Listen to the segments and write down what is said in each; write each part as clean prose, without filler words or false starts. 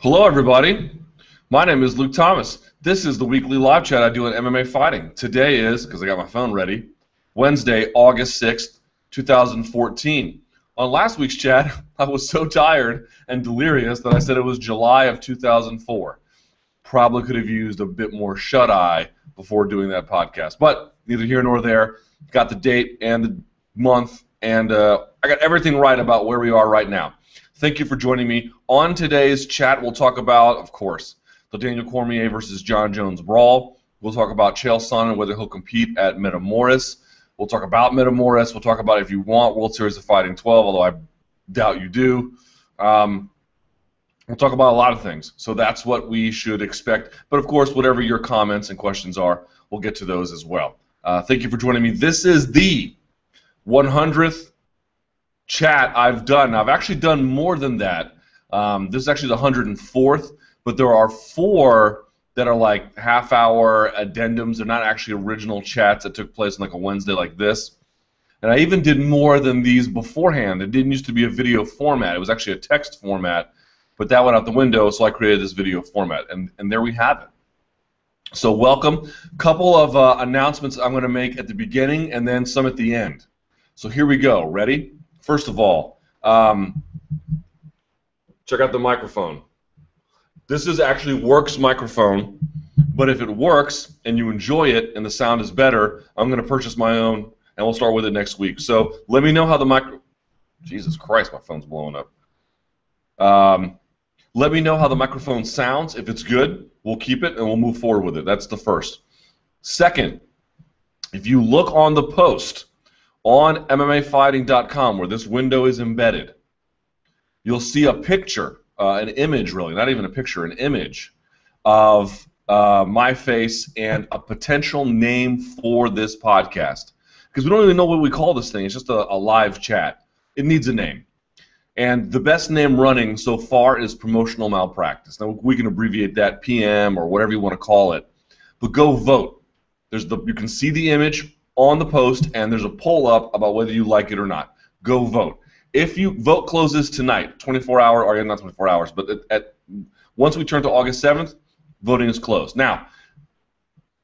Hello, everybody. My name is Luke Thomas. This is the weekly live chat I do on MMA fighting. Today is, because I got my phone ready, Wednesday, August 6th, 2014. On last week's chat, I was so tired and delirious that I said it was July of 2004. Probably could have used a bit more shut-eye before doing that podcast. But neither here nor there. Got the date and the month, and I got everything right about where we are right now. Thank you for joining me. On today's chat, we'll talk about, of course, the Daniel Cormier versus Jon Jones Brawl. We'll talk about Chael Sonnen and whether he'll compete at Metamoris. We'll talk about Metamoris. We'll talk about if you want World Series of Fighting 12, although I doubt you do. We'll talk about a lot of things. So that's what we should expect. But, of course, whatever your comments and questions are, we'll get to those as well. Thank you for joining me. This is the 100th chat I've done. I've actually done more than that. This is actually the 104th, but there are 4 that are like half-hour addendums. They're not actually original chats that took place on like a Wednesday like this. And I even did more than these beforehand. It didn't used to be a video format. It was actually a text format, but that went out the window, so I created this video format, and there we have it. So welcome. Couple of announcements I'm going to make at the beginning and then some at the end. So here we go. Ready? First of all, check out the microphone. This is actually Works microphone, but if it works and you enjoy it and the sound is better, I'm going to purchase my own, and we'll start with it next week. So let me know how the Jesus Christ, my phone's blowing up. Let me know how the microphone sounds. If it's good, we'll keep it and we'll move forward with it. That's the first. Second, if you look on the post on MMAfighting.com where this window is embedded, you'll see a picture, an image really, not even a picture, an image of my face and a potential name for this podcast. Because we don't even know what we call this thing. It's just a live chat. It needs a name. And the best name running so far is promotional malpractice. Now, we can abbreviate that PM or whatever you want to call it. But go vote. You can see the image on the post, and there's a poll up about whether you like it or not. Go vote. If you vote closes tonight, 24 hour, or not 24 hours, but once we turn to August 7th, voting is closed. Now,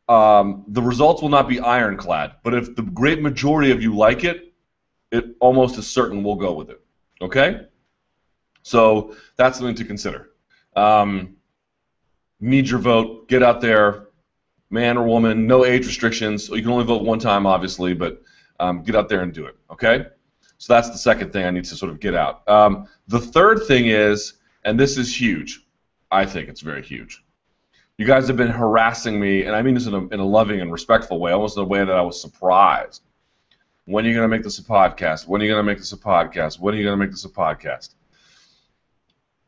the results will not be ironclad, but if the great majority of you like it, it almost is certain we'll go with it. Okay? So that's something to consider. Need your vote. Get out there. Man or woman, no age restrictions. You can only vote one time, obviously, but get out there and do it. Okay? So that's the second thing I need to sort of get out. The third thing is, and this is huge. I think it's very huge. You guys have been harassing me, and I mean this in a loving and respectful way, almost in a way that I was surprised. When are you going to make this a podcast? When are you going to make this a podcast? When are you going to make this a podcast?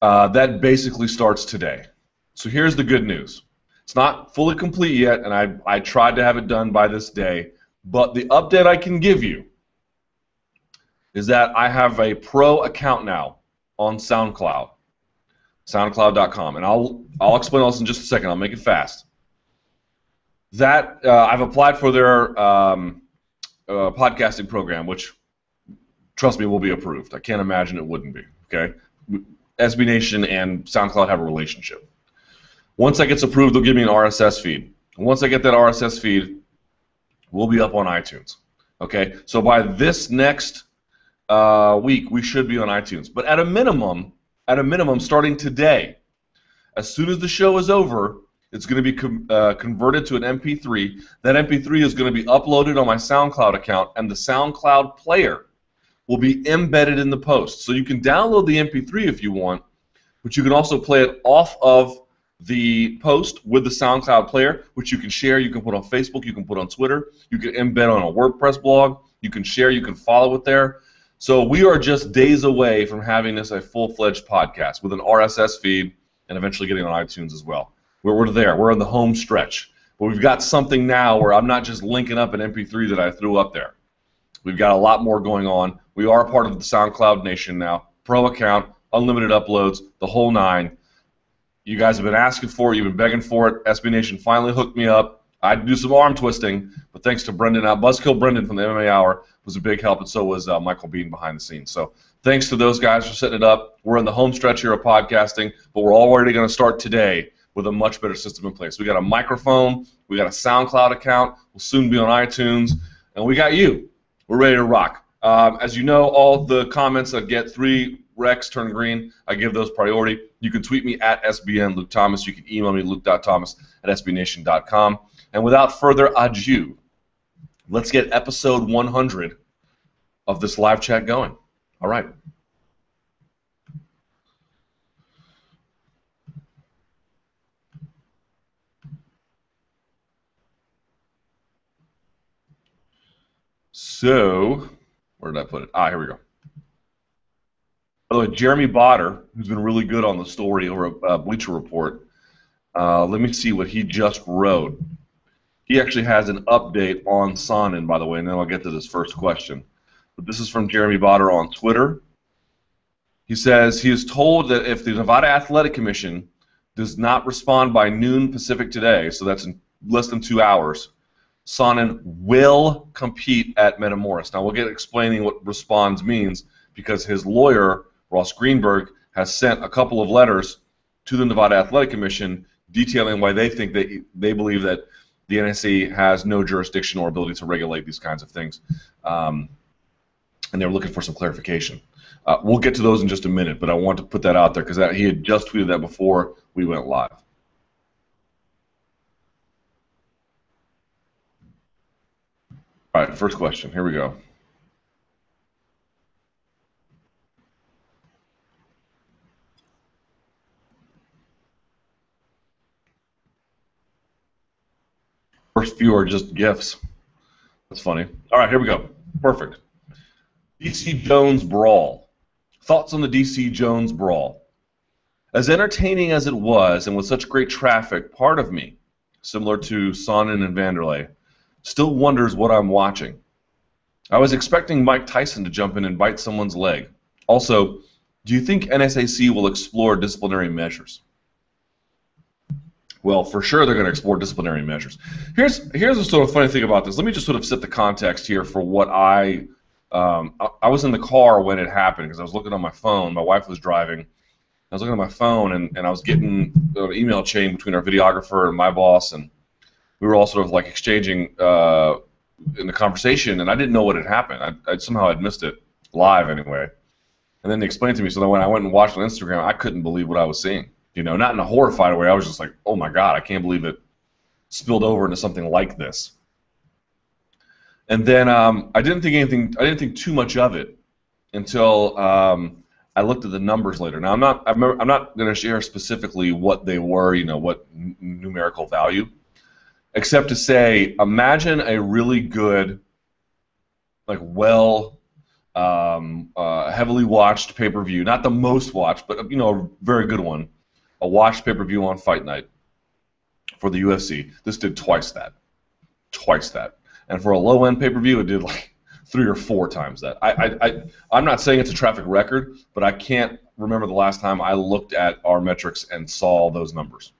That basically starts today. So here's the good news. It's not fully complete yet, and I tried to have it done by this day, but the update I can give you is that I have a pro account now on SoundCloud, SoundCloud.com, and I'll explain all this in just a second. I'll make it fast. That I've applied for their podcasting program, which, trust me, will be approved. I can't imagine it wouldn't be. Okay, SB Nation and SoundCloud have a relationship. Once that gets approved, they'll give me an RSS feed. Once I get that RSS feed, we'll be up on iTunes. Okay, so by this next week, we should be on iTunes. But at a minimum, starting today, as soon as the show is over, it's going to be converted to an MP3. That MP3 is going to be uploaded on my SoundCloud account, and the SoundCloud player will be embedded in the post. So you can download the MP3 if you want, but you can also play it off of the post with the SoundCloud player, which you can share, you can put on Facebook, you can put on Twitter, you can embed on a WordPress blog, you can share, you can follow it there. So we are just days away from having this a full-fledged podcast with an RSS feed and eventually getting on iTunes as well. We're there. We're in the home stretch. But we've got something now where I'm not just linking up an MP3 that I threw up there. We've got a lot more going on. We are a part of the SoundCloud Nation now. Pro account, unlimited uploads, the whole nine. You guys have been asking for it. You've been begging for it. SB Nation finally hooked me up. I had to do some arm twisting, but thanks to Brendan, Buzzkill Brendan from the MMA Hour was a big help, and so was Michael Bean behind the scenes. So Thanks to those guys for setting it up. We're in the home stretch here of podcasting, but we're already going to start today with a much better system in place. We got a microphone, we got a SoundCloud account, we'll soon be on iTunes, and we got you. We're ready to rock. As you know, all the comments that get 3 Rex turn green, I give those priority. You can tweet me at SBN Luke Thomas. You can email me luke.thomas@sbnation.com. And without further ado, let's get episode 100 of this live chat going. All right. So, where did I put it? Here we go. By the way, Jeremy Botter, who's been really good on the story over at Bleacher Report, let me see what he just wrote. He actually has an update on Sonnen, by the way, and then I'll get to this first question. But this is from Jeremy Botter on Twitter. He says he is told that if the Nevada Athletic Commission does not respond by noon Pacific today, so that's in less than 2 hours, Sonnen will compete at Metamoris. Now, we'll get explaining what responds means because his lawyer, Ross Greenberg, has sent a couple of letters to the Nevada Athletic Commission detailing why they think they believe that the NSA has no jurisdiction or ability to regulate these kinds of things, and they're looking for some clarification. We'll get to those in just a minute, but I want to put that out there because he had just tweeted that before we went live. All right, first question. Here we go. First few are just GIFs. That's funny. All right, here we go. Perfect. DC Jones Brawl. Thoughts on the DC Jones Brawl? As entertaining as it was, and with such great traffic, part of me, similar to Sonnen and Vanderlei, still wonders what I'm watching. I was expecting Mike Tyson to jump in and bite someone's leg. Also, do you think NSAC will explore disciplinary measures? Well, for sure they're going to explore disciplinary measures. Here's a sort of funny thing about this. Let me just sort of set the context here for what I was in the car when it happened because I was looking on my phone. My wife was driving. I was looking at my phone, and I was getting an email chain between our videographer and my boss, and we were all sort of like exchanging in the conversation, and I didn't know what had happened. I somehow had missed it live anyway. And then they explained to me, so then when I went and watched on Instagram, I couldn't believe what I was seeing. You know, not in a horrified way. I was just like, oh my God, I can't believe it spilled over into something like this. And then I didn't think too much of it until I looked at the numbers later. Now I'm not going to share specifically what they were, you know, what numerical value, except to say, imagine a really good, like heavily watched pay-per-view, not the most watched, but you know, a very good one. A watched pay-per-view on Fight Night for the UFC. This did twice that. And for a low-end pay-per-view, it did like 3 or 4 times that. I'm not saying it's a traffic record, but I can't remember the last time I looked at our metrics and saw those numbers.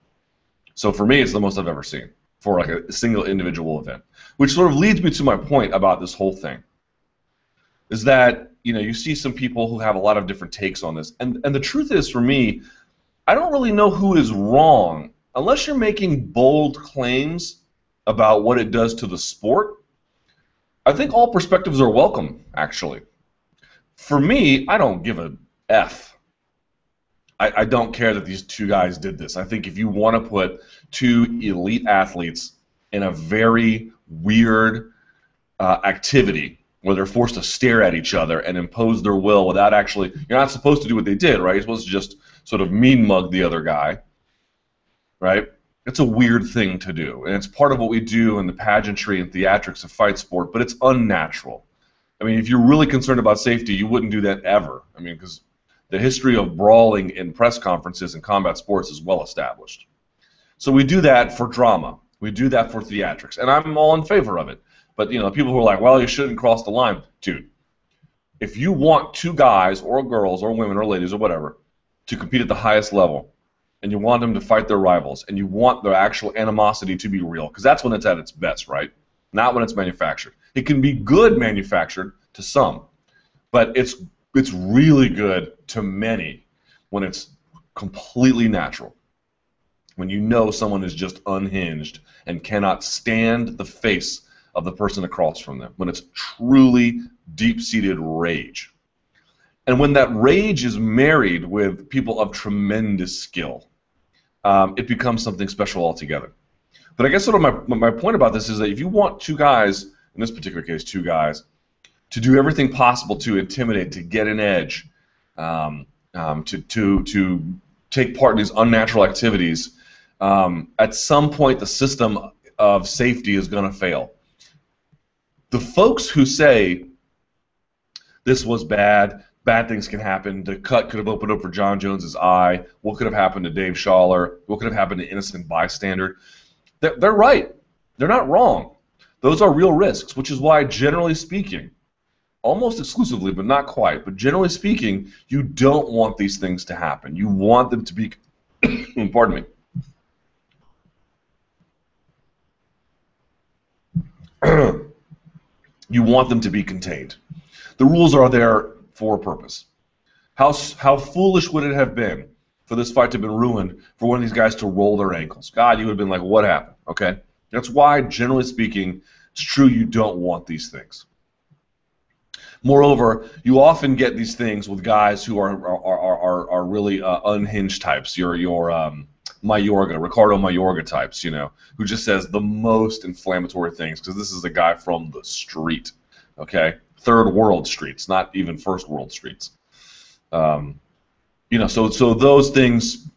So for me, it's the most I've ever seen for like a single individual event, which sort of leads me to my point about this whole thing. Is that, you know, you see some people who have a lot of different takes on this, and the truth is, for me, I don't really know who is wrong unless you're making bold claims about what it does to the sport. I think all perspectives are welcome, actually. For me, I don't give a F. I don't care that these 2 guys did this. I think if you want to put 2 elite athletes in a very weird activity where they're forced to stare at each other and impose their will without actually, you're not supposed to do what they did, right? You're supposed to just sort of mean mug the other guy, right? It's a weird thing to do, and it's part of what we do in the pageantry and theatrics of fight sport, but it's unnatural. I mean, if you're really concerned about safety, you wouldn't do that ever. I mean, because the history of brawling in press conferences and combat sports is well established. So we do that for drama. We do that for theatrics, and I'm all in favor of it. But, you know, people who are like, well, you shouldn't cross the line. Dude, if you want 2 guys or girls or women or ladies or whatever to compete at the highest level, and you want them to fight their rivals, and you want their actual animosity to be real, because that's when it's at its best, right? Not when it's manufactured. It can be good manufactured to some, but it's It's really good to many when it's completely natural. When you know someone is just unhinged and cannot stand the face of the person across from them. When it's truly deep-seated rage. And when that rage is married with people of tremendous skill, it becomes something special altogether. But I guess sort of my point about this is that if you want two guys, in this particular case, two guys, to do everything possible to intimidate, to get an edge, to take part in these unnatural activities, at some point the system of safety is going to fail. The folks who say this was bad, bad things can happen, the cut could have opened up for Jon Jones' eye, what could have happened to Dave Schaller, what could have happened to innocent bystander, they're right. They're not wrong. Those are real risks, which is why, generally speaking, almost exclusively, but not quite, but generally speaking, you don't want these things to happen. You want them to be, pardon me, you want them to be contained. The rules are there for a purpose. How foolish would it have been for this fight to have been ruined for one of these guys to roll their ankles? God, you would have been like, what happened? Okay? That's why, generally speaking, it's true you don't want these things. Moreover, you often get these things with guys who are really unhinged types. Your Mayorga, Ricardo Mayorga types, you know, who just says the most inflammatory things because this is a guy from the street, okay? Third world streets, not even first world streets. You know, so those things,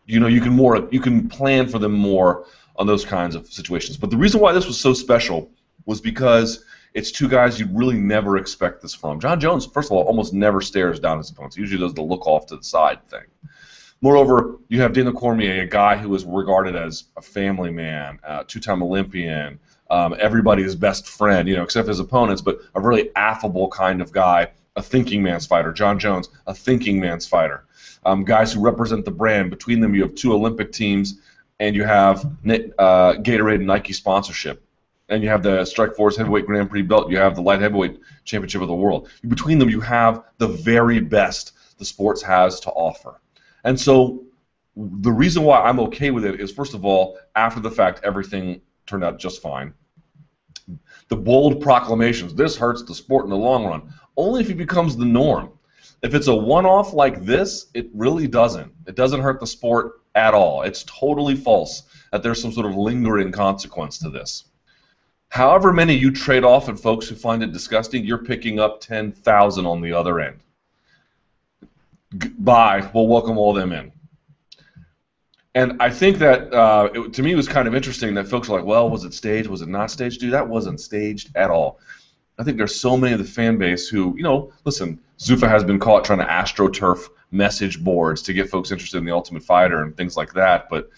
you know, you can plan for them more on those kinds of situations. But the reason why this was so special was because it's two guys you'd really never expect this from. Jon Jones, first of all, almost never stares down his opponents. He usually does the look off to the side thing. Moreover, you have Daniel Cormier, a guy who is regarded as a family man, two-time Olympian, everybody's best friend, you know, except his opponents, but a really affable kind of guy, a thinking man's fighter. Jon Jones, a thinking man's fighter. Guys who represent the brand. Between them, you have two Olympic teams, and you have Gatorade and Nike sponsorship. And you have the Strikeforce Heavyweight Grand Prix belt. You have the Light Heavyweight Championship of the World. Between them, you have the very best the sports has to offer. And so the reason why I'm okay with it is, first of all, after the fact, everything turned out just fine. The bold proclamations, this hurts the sport in the long run, only if it becomes the norm. If it's a one-off like this, it really doesn't. It doesn't hurt the sport at all. It's totally false that there's some sort of lingering consequence to this. However many you trade off and folks who find it disgusting, you're picking up 10,000 on the other end. Bye. We'll welcome all them in. And I think that, to me, it was kind of interesting that folks are like, well, was it staged? Was it not staged? Dude, that wasn't staged at all. I think there's so many of the fan base who, you know, listen, Zuffa has been caught trying to astroturf message boards to get folks interested in the Ultimate Fighter and things like that, but,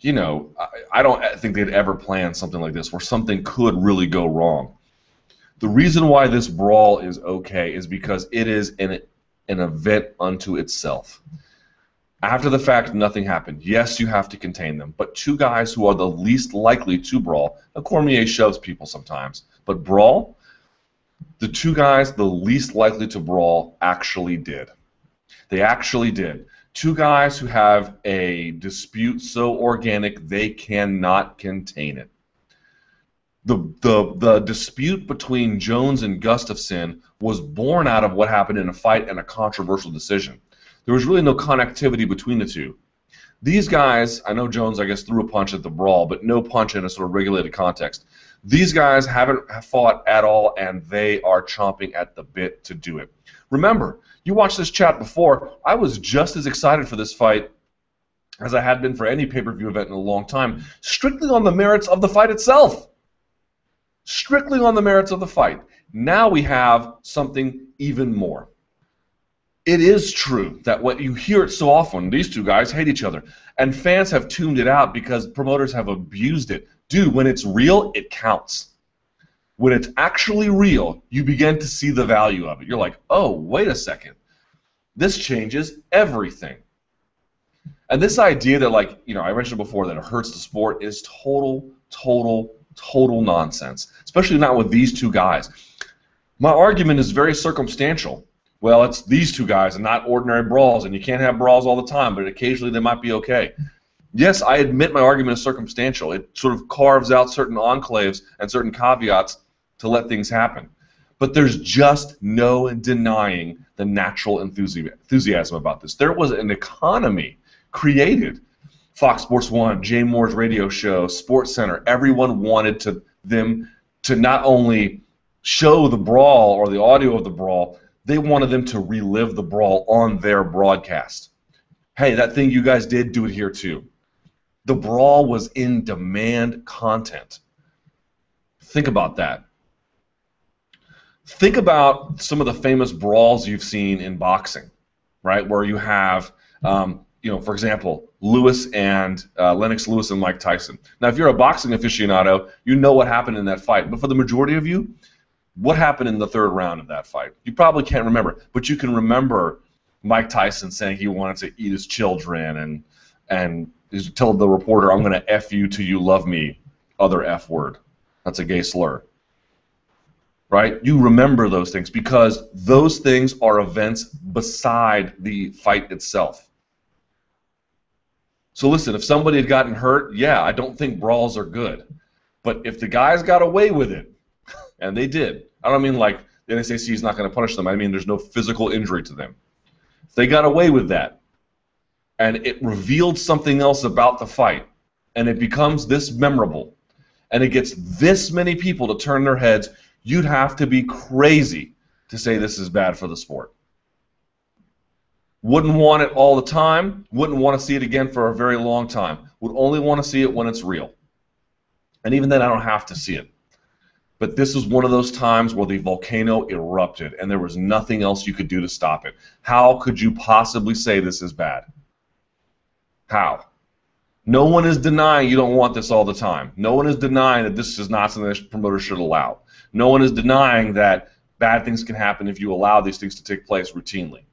you know, I don't think they'd ever plan something like this where something could really go wrong. The reason why this brawl is okay is because it is an event unto itself. After the fact, nothing happened. Yes, you have to contain them, but two guys who are the least likely to brawl, Cormier shoves people sometimes, but brawl, the two guys the least likely to brawl actually did. They actually did. Two guys who have a dispute so organic they cannot contain it. The dispute between Jones and Gustafsson was born out of what happened in a fight and a controversial decision. There was really no connectivity between the two. These guys, I know Jones, I guess, threw a punch at the brawl, but no punch in a sort of regulated context. These guys haven't fought at all, and they are chomping at the bit to do it. Remember, you watched this chat before. I was just as excited for this fight as I had been for any pay-per-view event in a long time, strictly on the merits of the fight itself. Strictly on the merits of the fight. Now we have something even more. It is true that when you hear it so often, these two guys hate each other, and fans have tuned it out because promoters have abused it. Dude, when it's real, it counts. When it's actually real, you begin to see the value of it. You're like, oh, wait a second. This changes everything. And this idea that, like, you know, I mentioned before that it hurts the sport is total nonsense, especially not with these two guys. My argument is very circumstantial. Well, it's these two guys and not ordinary brawls, and you can't have brawls all the time, but occasionally they might be okay. Yes, I admit my argument is circumstantial. It sort of carves out certain enclaves and certain caveats to let things happen. But there's just no denying the natural enthusiasm about this. There was an economy created. Fox Sports 1, Jay Moore's radio show, Sports Center, everyone wanted them to not only show the brawl or the audio of the brawl, they wanted them to relive the brawl on their broadcast. Hey, that thing you guys did, do it here too. The brawl was in demand content. Think about that. Think about some of the famous brawls you've seen in boxing, right? Where you have, for example, Lennox Lewis and Mike Tyson. Now, if you're a boxing aficionado, you know what happened in that fight. But for the majority of you, what happened in the third round of that fight? You probably can't remember, but you can remember Mike Tyson saying he wanted to eat his children and he told the reporter, "I'm going to F you till you love me," other F word. That's a gay slur. Right? You remember those things because those things are events beside the fight itself. So listen, if somebody had gotten hurt, yeah, I don't think brawls are good. But if the guys got away with it, and they did, I don't mean like the NSAC is not going to punish them. I mean there's no physical injury to them. If they got away with that, and it revealed something else about the fight, and it becomes this memorable, and it gets this many people to turn their heads, you'd have to be crazy to say this is bad for the sport. Wouldn't want it all the time, wouldn't want to see it again for a very long time. Would only want to see it when it's real. And even then I don't have to see it. But this was one of those times where the volcano erupted and there was nothing else you could do to stop it. How could you possibly say this is bad? How? No one is denying you don't want this all the time. No one is denying that this is not something that promoters should allow. No one is denying that bad things can happen if you allow these things to take place routinely.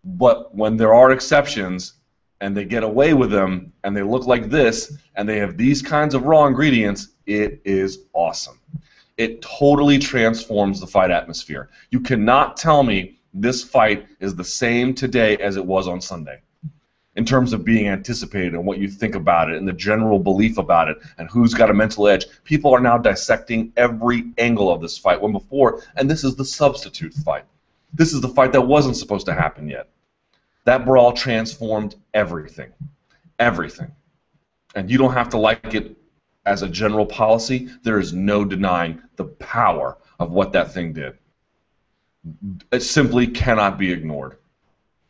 But when there are exceptions and they get away with them and they look like this and they have these kinds of raw ingredients, it is awesome. It totally transforms the fight atmosphere. You cannot tell me this fight is the same today as it was on Sunday in terms of being anticipated and what you think about it and the general belief about it and who's got a mental edge. People are now dissecting every angle of this fight when before, and this is the substitute fight. This is the fight that wasn't supposed to happen yet. That brawl transformed everything. Everything. And you don't have to like it as a general policy. There is no denying the power of what that thing did. It simply cannot be ignored.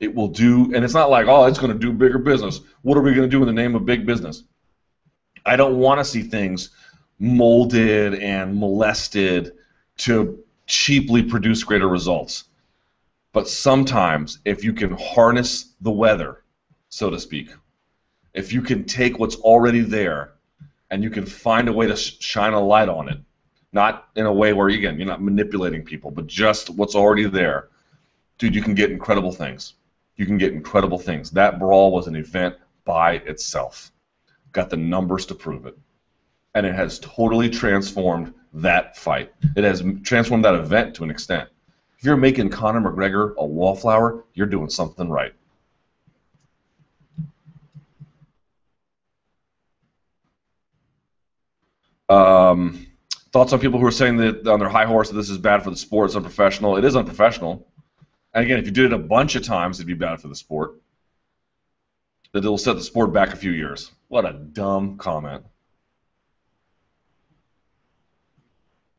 It will do, and it's not like, oh, it's going to do bigger business. What are we going to do in the name of big business? I don't want to see things molded and molested to cheaply produce greater results. But sometimes, if you can harness the weather, so to speak, if you can take what's already there and you can find a way to shine a light on it, not in a way where, again, you're not manipulating people, but just what's already there, dude, you can get incredible things. You can get incredible things. That brawl was an event by itself. Got the numbers to prove it. And it has totally transformed that fight. It has transformed that event to an extent. If you're making Conor McGregor a wallflower, you're doing something right. Thoughts on people who are saying that on their high horse that this is bad for the sport, it's unprofessional. It is unprofessional. And again, if you did it a bunch of times, it'd be bad for the sport. That it'll set the sport back a few years. What a dumb comment.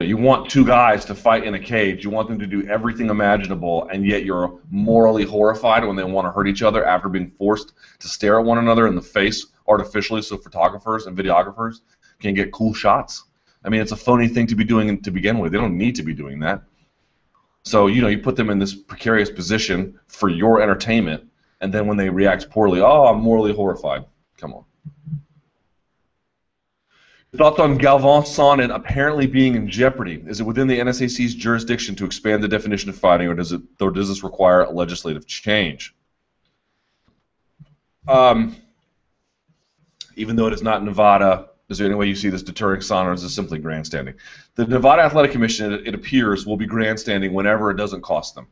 You want two guys to fight in a cage. You want them to do everything imaginable, and yet you're morally horrified when they want to hurt each other after being forced to stare at one another in the face artificially so photographers and videographers can get cool shots. I mean, it's a phony thing to be doing to begin with. They don't need to be doing that. So, you put them in this precarious position for your entertainment, and then when they react poorly, oh, I'm morally horrified. Come on. Thoughts on Galvin Sonnen apparently being in jeopardy? Is it within the NSAC's jurisdiction to expand the definition of fighting, or does this require a legislative change? Even though it is not Nevada, Is there any way you see this deterring Sonnen, or is this simply grandstanding? The Nevada Athletic Commission, it appears, will be grandstanding whenever it doesn't cost them.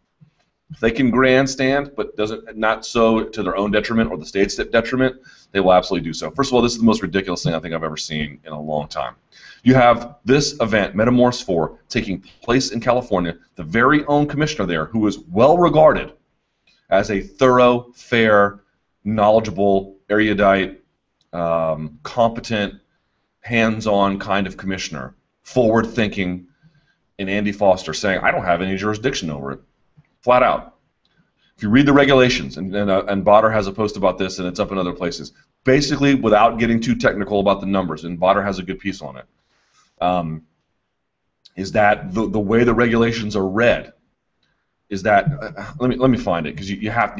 If they can grandstand, but not so to their own detriment or the state's detriment, they will absolutely do so. First of all, this is the most ridiculous thing I think I've ever seen in a long time. You have this event, Metamoris 4, taking place in California. The very own commissioner there, who is well regarded as a thorough, fair, knowledgeable, erudite, competent, hands-on kind of commissioner, forward-thinking, in Andy Foster saying, I don't have any jurisdiction over it, flat out. If you read the regulations, and Botter has a post about this, and it's up in other places, basically, without getting too technical about the numbers, and Botter has a good piece on it, is that the way the regulations are read is that let me find it, because you got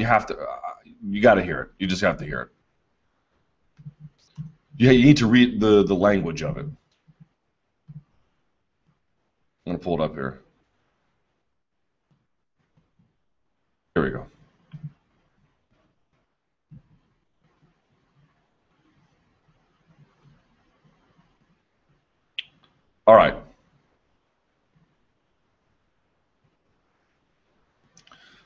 to hear it. You just have to hear it. You need to read the language of it. I'm going to pull it up here. Here we go. All right.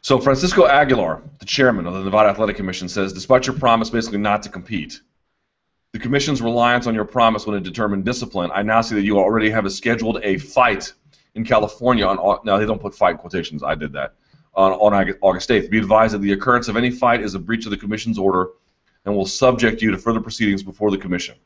So Francisco Aguilar, the chairman of the Nevada Athletic Commission, says, despite your promise basically not to compete, the Commission's reliance on your promise when it determined discipline, I now see that you already have scheduled a fight in California on, now they don't put fight in quotations, I did that, on August 8th. Be advised that the occurrence of any fight is a breach of the Commission's order and will subject you to further proceedings before the Commission.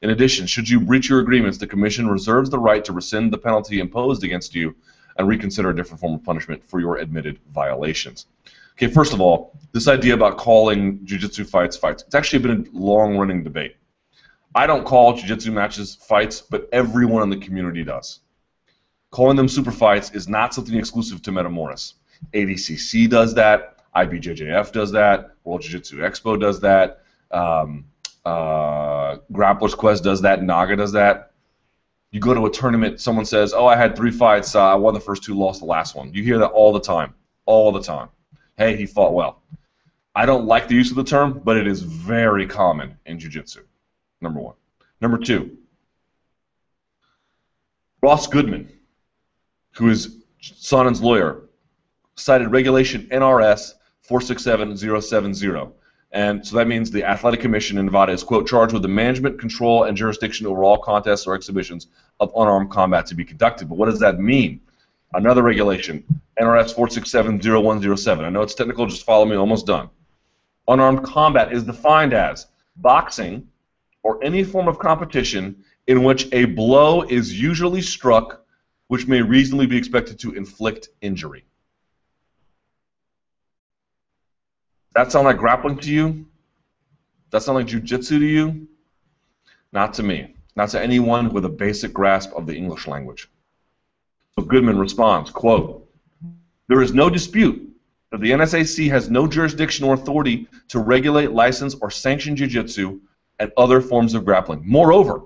In addition, should you breach your agreements, the Commission reserves the right to rescind the penalty imposed against you and reconsider a different form of punishment for your admitted violations. Okay, first of all, this idea about calling jiu-jitsu fights, it's actually been a long-running debate. I don't call jiu-jitsu matches fights, but everyone in the community does. Calling them super fights is not something exclusive to Metamoris. ADCC does that, IBJJF does that, World Jiu-Jitsu Expo does that, Grappler's Quest does that, Naga does that. You go to a tournament, someone says, oh, I had 3 fights, I won the first 2, lost the last one. You hear that all the time, all the time. Hey, he fought well. I don't like the use of the term, but it is very common in jiu-jitsu, number one. Number two, Ross Goodman, who is Sonnen's lawyer, cited regulation NRS 467070. And so that means the Athletic Commission in Nevada is, quote, charged with the management, control, and jurisdiction over all contests or exhibitions of unarmed combat to be conducted. But what does that mean? Another regulation, NRS 4670107. I know it's technical, just follow me, almost done. Unarmed combat is defined as boxing or any form of competition in which a blow is usually struck which may reasonably be expected to inflict injury. That sound like grappling to you? That sound like jiu-jitsu to you? Not to me. Not to anyone with a basic grasp of the English language. So Goodman responds, quote, there is no dispute that the NSAC has no jurisdiction or authority to regulate, license, or sanction jiu-jitsu and other forms of grappling. Moreover,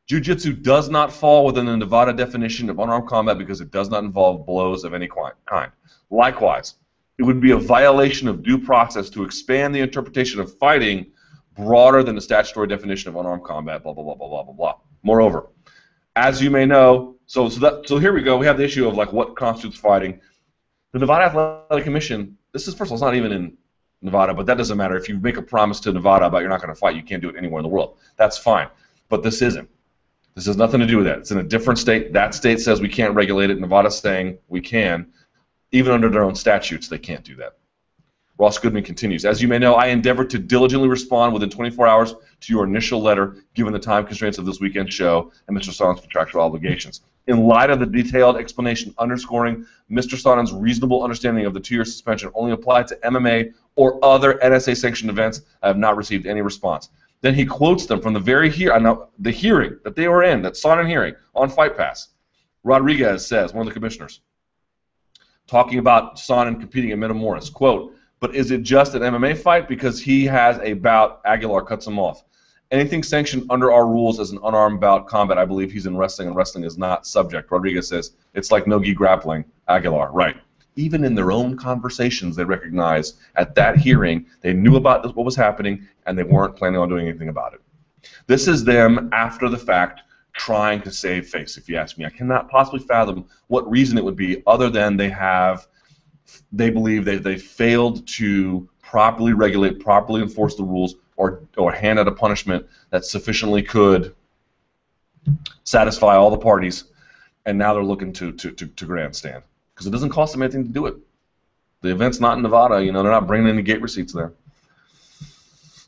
jiu-jitsu does not fall within the Nevada definition of unarmed combat because it does not involve blows of any kind. Likewise, it would be a violation of due process to expand the interpretation of fighting broader than the statutory definition of unarmed combat, blah, blah, blah, blah, blah, blah, blah. Moreover, as you may know, so here we go, we have the issue of like what constitutes fighting. The Nevada Athletic Commission, this is, first of all, it's not even in Nevada, but that doesn't matter. If you make a promise to Nevada about you're not going to fight, you can't do it anywhere in the world. That's fine. But this isn't. This has nothing to do with that. It's in a different state. That state says we can't regulate it. Nevada's saying we can. Even under their own statutes, they can't do that. Ross Goodman continues, as you may know, I endeavored to diligently respond within 24 hours to your initial letter, given the time constraints of this weekend show and Mr. Sonnen's contractual obligations. In light of the detailed explanation underscoring Mr. Sonnen's reasonable understanding of the 2-year suspension only applied to MMA or other NSA-sanctioned events, I have not received any response. Then he quotes them from the very the hearing that they were in, that Sonnen hearing on Fight Pass. Rodriguez says, one of the commissioners, talking about Sonnen competing in Metamoris, quote, but is it just an MMA fight? Because he has a bout, Aguilar cuts him off. Anything sanctioned under our rules as an unarmed bout combat, I believe he's in wrestling, and wrestling is not subject. Rodriguez says, it's like no-gi grappling, Aguilar, right. Even in their own conversations, they recognize at that hearing, they knew about what was happening, and they weren't planning on doing anything about it. This is them after the fact trying to save face, if you ask me. I cannot possibly fathom what reason it would be other than they believe they failed to properly regulate, properly enforce the rules, or hand out a punishment that sufficiently could satisfy all the parties, and now they're looking to grandstand. Because it doesn't cost them anything to do it. The event's not in Nevada, they're not bringing any gate receipts there.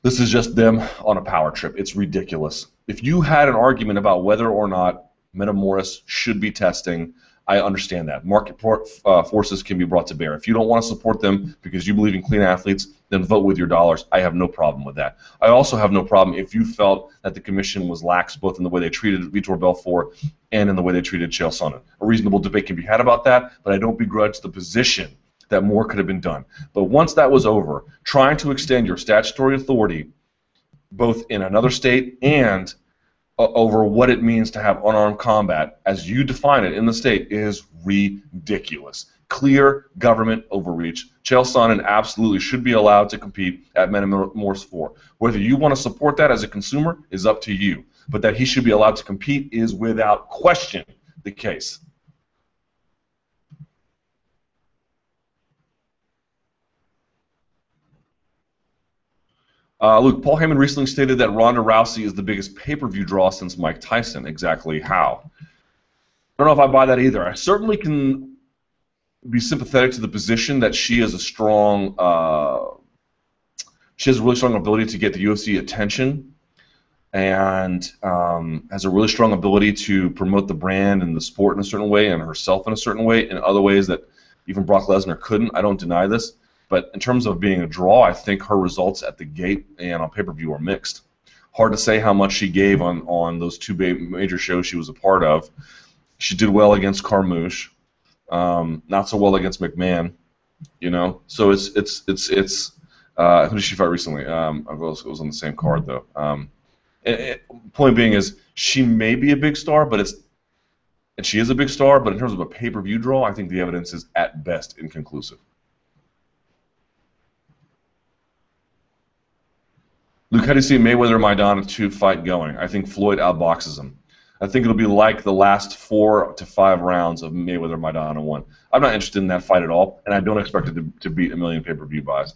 This is just them on a power trip. It's ridiculous. If you had an argument about whether or not Metamoris should be testing, I understand that. Market forces can be brought to bear. If you don't want to support them because you believe in clean athletes, then vote with your dollars. I have no problem with that. I also have no problem if you felt that the commission was lax both in the way they treated Vitor Belfort and in the way they treated Chael Sonnen. A reasonable debate can be had about that, but I don't begrudge the position that more could have been done. But once that was over, trying to extend your statutory authority both in another state and over what it means to have unarmed combat, as you define it in the state, is ridiculous. Clear government overreach. Chael Sonnen absolutely should be allowed to compete at Metamoris 4. Whether you want to support that as a consumer is up to you, but that he should be allowed to compete is without question the case. Luke, Paul Heyman recently stated that Ronda Rousey is the biggest pay-per-view draw since Mike Tyson. Exactly how? I don't know if I buy that either. I certainly can be sympathetic to the position that she has a strong, she has a really strong ability to get the UFC attention, and has a really strong ability to promote the brand and the sport in a certain way, and herself in a certain way, in other ways that even Brock Lesnar couldn't. I don't deny this. But in terms of being a draw, I think her results at the gate and on pay-per-view are mixed. Hard to say how much she gave on those two major shows she was a part of. She did well against Carmouche, not so well against McMahon. So it's who did she fight recently? It was on the same card though. Point being is she may be a big star, and she is a big star, but in terms of a pay-per-view draw, I think the evidence is at best inconclusive. Luke, how do you see Mayweather-Maidana 2 fight going? I think Floyd outboxes him. I think it'll be like the last 4 to 5 rounds of Mayweather-Maidana 1. I'm not interested in that fight at all, and I don't expect it to beat 1 million pay-per-view buys.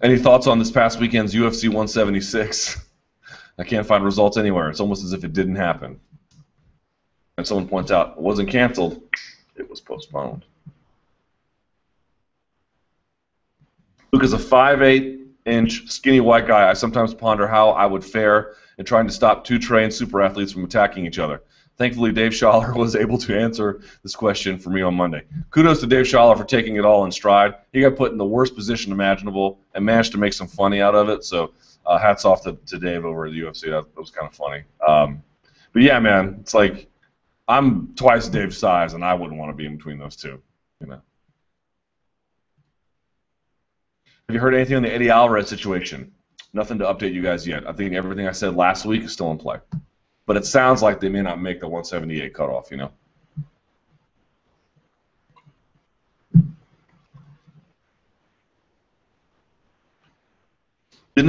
Any thoughts on this past weekend's UFC 176? I can't find results anywhere. It's almost as if it didn't happen. And someone points out, it wasn't canceled. It was postponed. Luke is a 5'8" skinny white guy. I sometimes ponder how I would fare in trying to stop 2 trained super athletes from attacking each other. Thankfully, Dave Schaller was able to answer this question for me on Monday. Kudos to Dave Schaller for taking it all in stride. He got put in the worst position imaginable and managed to make some funny out of it. So hats off to Dave over at the UFC. That was kind of funny. But yeah, man, it's like, I'm twice Dave's size, and I wouldn't want to be in between those two. Have you heard anything on the Eddie Alvarez situation? Nothing to update you guys yet. I think everything I said last week is still in play. But it sounds like they may not make the 178 cutoff, Didn't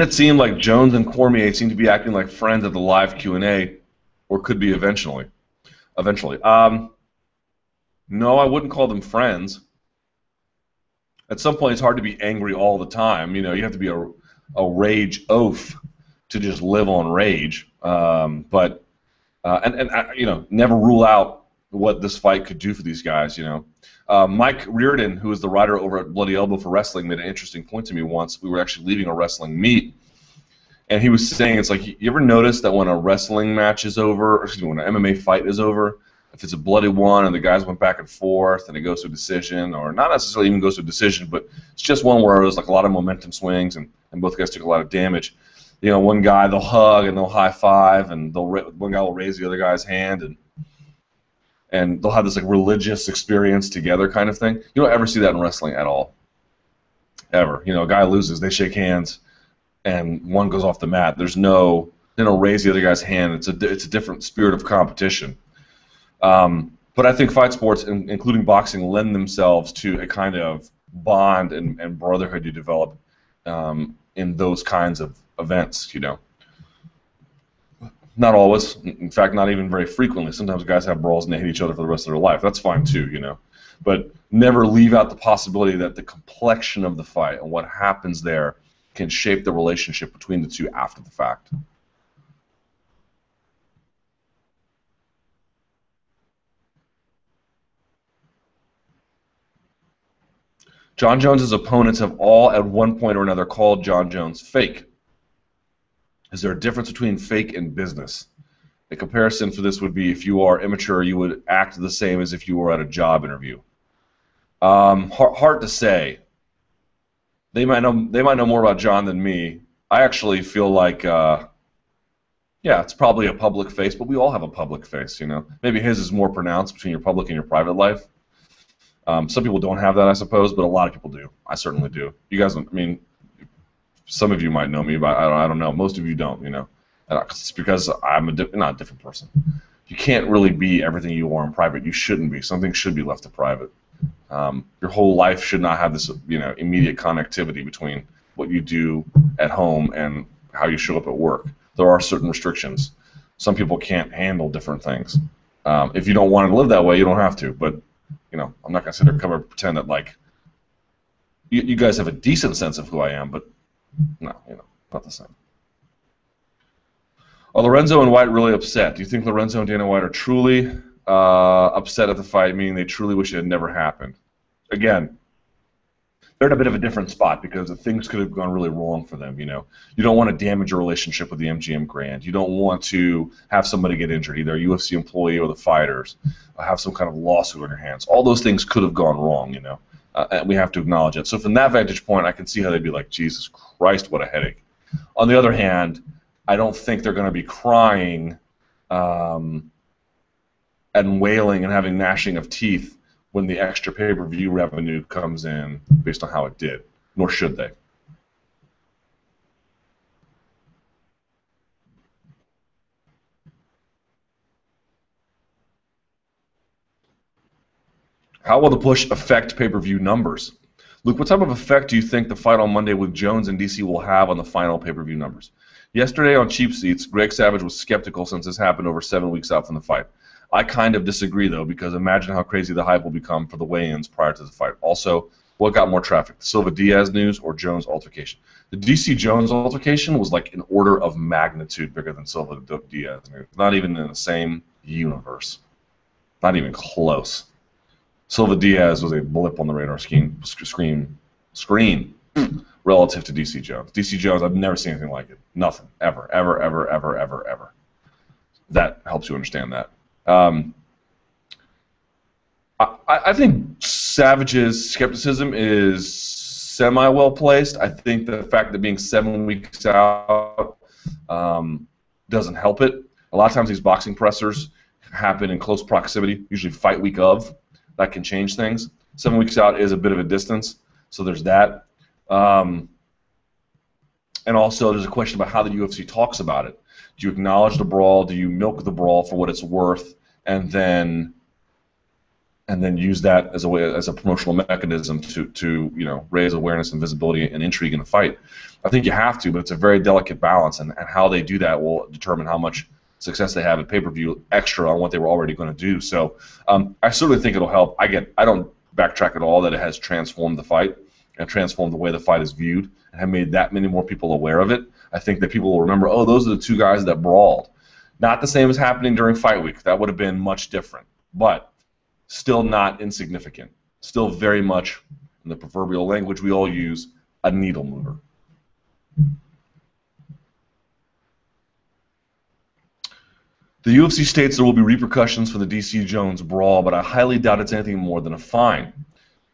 it seem like Jones and Cormier seem to be acting like friends at the live Q&A, or could be eventually? No, I wouldn't call them friends. At some point, it's hard to be angry all the time. You have to be a rage oaf to just live on rage. But never rule out what this fight could do for these guys. Mike Reardon, who is the writer over at Bloody Elbow for Wrestling, made an interesting point to me once. We were actually leaving a wrestling meet. And he was saying, it's like, you ever notice that when a wrestling match is over, or excuse me, when an MMA fight is over, if it's a bloody one and the guys went back and forth and it goes to a decision, or not necessarily even goes to a decision, but it's just one where there's like a lot of momentum swings and both guys took a lot of damage. One guy, they'll hug and they'll high five, and one guy will raise the other guy's hand, and they'll have this like religious experience together kind of thing. You don't ever see that in wrestling at all. Ever. A guy loses, they shake hands, and one goes off the mat. There's no, they don't raise the other guy's hand. It's a different spirit of competition. But I think fight sports, including boxing, lend themselves to a kind of bond and brotherhood you develop in those kinds of events, you know. Not always. In fact, not even very frequently. Sometimes guys have brawls and they hate each other for the rest of their life. That's fine too, you know. But never leave out the possibility that the complexion of the fight and what happens there can shape the relationship between the two after the fact. Jon Jones' opponents have all at one point or another called Jon Jones fake. Is there a difference between fake and business? A comparison for this would be if you are immature, you would act the same as if you were at a job interview. Hard to say. They might know more about Jon than me. I actually feel like, yeah, it's probably a public face, but we all have a public face, you know. Maybe his is more pronounced between your public and your private life. Some people don't have that, I suppose, but a lot of people do. I certainly do. You guys, I mean, some of you might know me, but I don't know. Most of you don't, you know. It's because I'm not a different person. You can't really be everything you are in private. You shouldn't be. Something should be left to private. Your whole life should not have this, you know, immediate connectivity between what you do at home and how you show up at work. There are certain restrictions. Some people can't handle different things. If you don't want to live that way, you don't have to. But, you know, I'm not going to sit there and come and pretend that, like, you guys have a decent sense of who I am, but no, you know, not the same. Are Lorenzo and White really upset? Do you think Lorenzo and Dana White are truly upset at the fight, meaning they truly wish it had never happened? Again, they're in a bit of a different spot because things could have gone really wrong for them, you know. You don't want to damage your relationship with the MGM Grand. You don't want to have somebody get injured, either a UFC employee or the fighters, or have some kind of lawsuit on your hands. All those things could have gone wrong, you know. And we have to acknowledge it. So from that vantage point, I can see how they'd be like, Jesus Christ, what a headache. On the other hand, I don't think they're going to be crying and wailing and having gnashing of teeth when the extra pay-per-view revenue comes in based on how it did, nor should they. How will the push affect pay-per-view numbers? Luke, what type of effect do you think the fight on Monday with Jones and DC will have on the final pay-per-view numbers? Yesterday on Cheap Seats, Greg Savage was skeptical since this happened over 7 weeks out from the fight. I kind of disagree, though, because imagine how crazy the hype will become for the weigh-ins prior to the fight. Also, what got more traffic, the Silva-Diaz news or Jones altercation? The DC-Jones altercation was like an order of magnitude bigger than Silva-Diaz news. Not even in the same universe. Not even close. Silva-Diaz was a blip on the radar screen relative to DC Jones. DC Jones, I've never seen anything like it. Nothing. Ever. Ever, ever, ever, ever, ever. That helps you understand that. I think Savage's skepticism is semi-well placed. I think the fact that being 7 weeks out doesn't help it. A lot of times these boxing pressers happen in close proximity, usually fight week of. That can change things. 7 weeks out is a bit of a distance, so there's that. And also there's a question about how the UFC talks about it. Do you acknowledge the brawl? Do you milk the brawl for what it's worth, and then use that as a promotional mechanism to you know, raise awareness and visibility and intrigue in the fight? I think you have to, but it's a very delicate balance, and how they do that will determine how much success they have at pay-per-view extra on what they were already going to do. So I certainly think it'll help. I don't backtrack at all that it has transformed the fight and transformed the way the fight is viewed and have made that many more people aware of it. I think that people will remember, oh, those are the two guys that brawled. Not the same as happening during fight week. That would have been much different, but still not insignificant. Still very much, in the proverbial language we all use, a needle mover. The UFC states there will be repercussions for the DC Jones brawl, but I highly doubt it's anything more than a fine.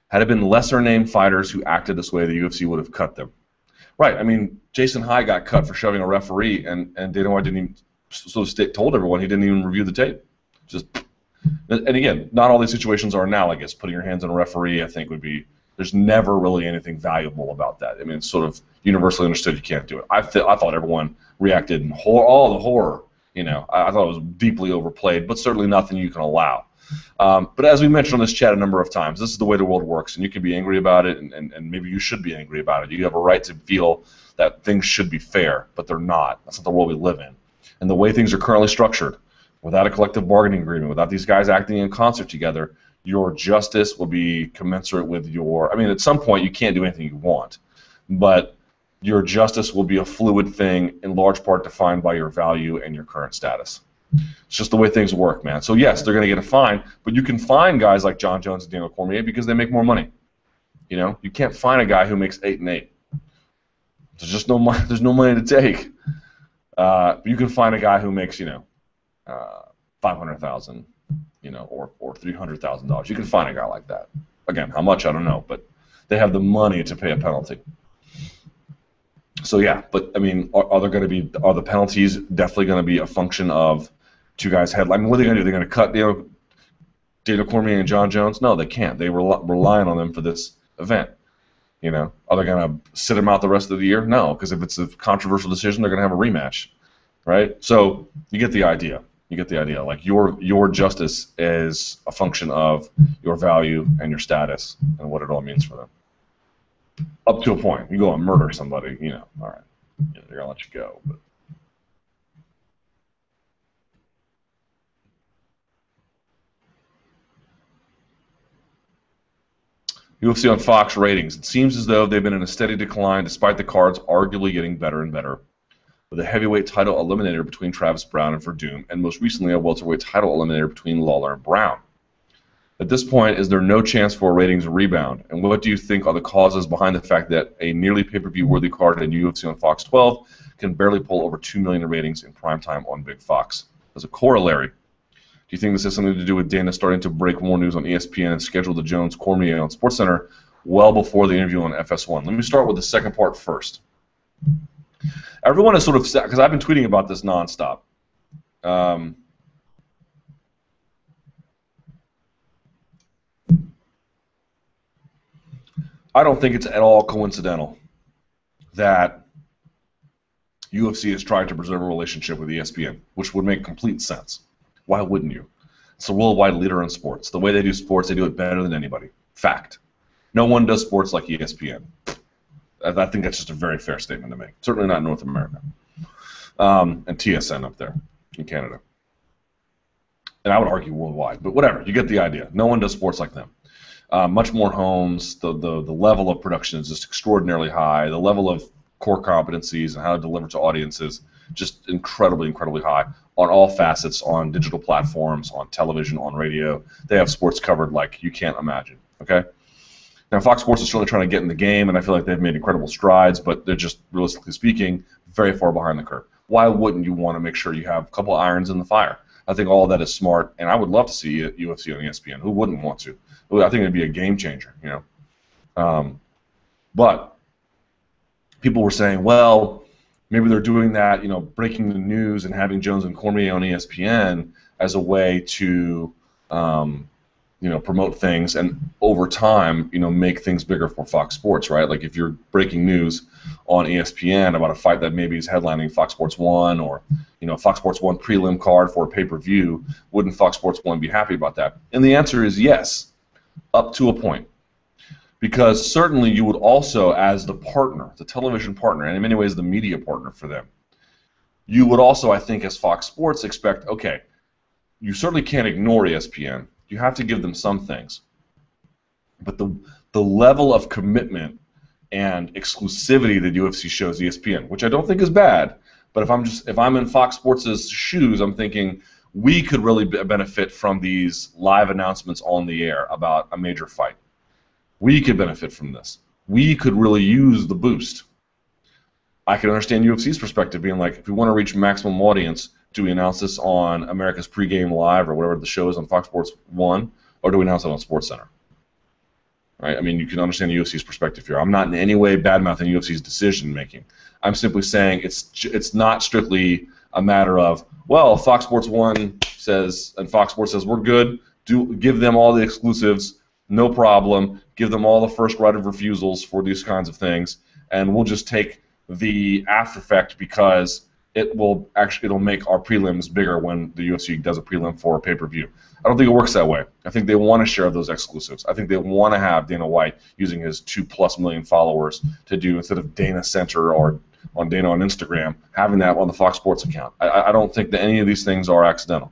Had it been lesser-named fighters who acted this way, the UFC would have cut them. Right, I mean, Jason High got cut for shoving a referee, and Dana White didn't even, so told everyone he didn't even review the tape. Just, and again, not all these situations are analogous. Putting your hands on a referee, I think, would be, there's never really anything valuable about that. I mean, it's sort of universally understood you can't do it. I thought everyone reacted in all the horror. You know, I thought it was deeply overplayed, but certainly nothing you can allow. But as we mentioned on this chat a number of times, this is the way the world works, and you can be angry about it, and maybe you should be angry about it. You have a right to feel that things should be fair, but they're not. That's not the world we live in. And the way things are currently structured, without a collective bargaining agreement, without these guys acting in concert together, your justice will be commensurate with your... I mean, at some point, you can't do anything you want, but your justice will be a fluid thing, in large part defined by your value and your current status. It's just the way things work, man. So yes, they're going to get a fine, but you can fine guys like Jon Jones and Daniel Cormier because they make more money. You know, you can't fine a guy who makes 8 and 8. There's just no money. There's no money to take. You can find a guy who makes, you know, $500,000, you know, or $300,000. You can find a guy like that. Again, how much I don't know, but they have the money to pay a penalty. So yeah, but I mean, are the penalties definitely going to be a function of two guys headline? I mean, what are they going to do? They're going to cut Daniel Cormier and Jon Jones? No, they can't. They were relying on them for this event. You know, are they going to sit him out the rest of the year? No, because if it's a controversial decision, they're going to have a rematch, right? So you get the idea. You get the idea. Like your justice is a function of your value and your status and what it all means for them. Up to a point. You go and murder somebody, you know, all right, you know, they're going to let you go. But UFC on Fox ratings. It seems as though they've been in a steady decline despite the cards arguably getting better and better. With a heavyweight title eliminator between Travis Browne and Verdum, and most recently a welterweight title eliminator between Lawler and Brown. At this point, is there no chance for a ratings rebound? And what do you think are the causes behind the fact that a nearly pay-per-view worthy card in UFC on Fox 12 can barely pull over 2 million in ratings in primetime on Big Fox? As a corollary, do you think this has something to do with Dana starting to break more news on ESPN and schedule the Jones-Cormier on SportsCenter well before the interview on FS1? Let me start with the second part first. Everyone is sort of, because I've been tweeting about this nonstop. I don't think it's at all coincidental that UFC is trying to preserve a relationship with ESPN, which would make complete sense. Why wouldn't you? It's a worldwide leader in sports. The way they do sports, they do it better than anybody. Fact. No one does sports like ESPN. I think that's just a very fair statement to make. Certainly not in North America. And TSN up there in Canada. And I would argue worldwide, but whatever. You get the idea. No one does sports like them. Much more homes. The level of production is just extraordinarily high. The level of core competencies and how to deliver to audiences just incredibly, incredibly high on all facets, on digital platforms, on television, on radio. They have sports covered like you can't imagine. Okay. Now, Fox Sports is certainly trying to get in the game, and I feel like they've made incredible strides, but they're just, realistically speaking, very far behind the curve. Why wouldn't you want to make sure you have a couple of irons in the fire? I think all of that is smart, and I would love to see UFC on ESPN. Who wouldn't want to? I think it'd be a game changer, you know. But people were saying, well, maybe they're doing that, you know, breaking the news and having Jones and Cormier on ESPN as a way to you know, promote things and over time, you know, make things bigger for Fox Sports, right? Like if you're breaking news on ESPN about a fight that maybe is headlining Fox Sports 1 or, you know, Fox Sports 1 prelim card for a pay-per-view, wouldn't Fox Sports 1 be happy about that? And the answer is yes, up to a point. Because certainly you would also, as the partner, the television partner, and in many ways the media partner for them, you would also, I think, as Fox Sports expect, okay, you certainly can't ignore ESPN. You have to give them some things, but the level of commitment and exclusivity that UFC shows ESPN, which I don't think is bad, but if I'm in Fox Sports' shoes, I'm thinking we could really benefit from these live announcements on the air about a major fight. We could benefit from this. We could really use the boost. I can understand UFC's perspective being like, if we want to reach maximum audience, do we announce this on America's Pregame Live or whatever the show is on Fox Sports 1, or do we announce it on SportsCenter? Right? I mean, you can understand UFC's perspective here. I'm not in any way bad-mouthing UFC's decision-making. I'm simply saying it's not strictly a matter of, well, Fox Sports 1 says, and Fox Sports says, we're good, give them all the exclusives, no problem, give them all the first right of refusals for these kinds of things, and we'll just take the after effect because it'll make our prelims bigger when the UFC does a prelim for a pay-per-view. I don't think it works that way. I think they want to share those exclusives. I think they want to have Dana White using his 2+ million followers to do, instead of Dana Center or on Dana on Instagram, having that on the Fox Sports account. I don't think that any of these things are accidental.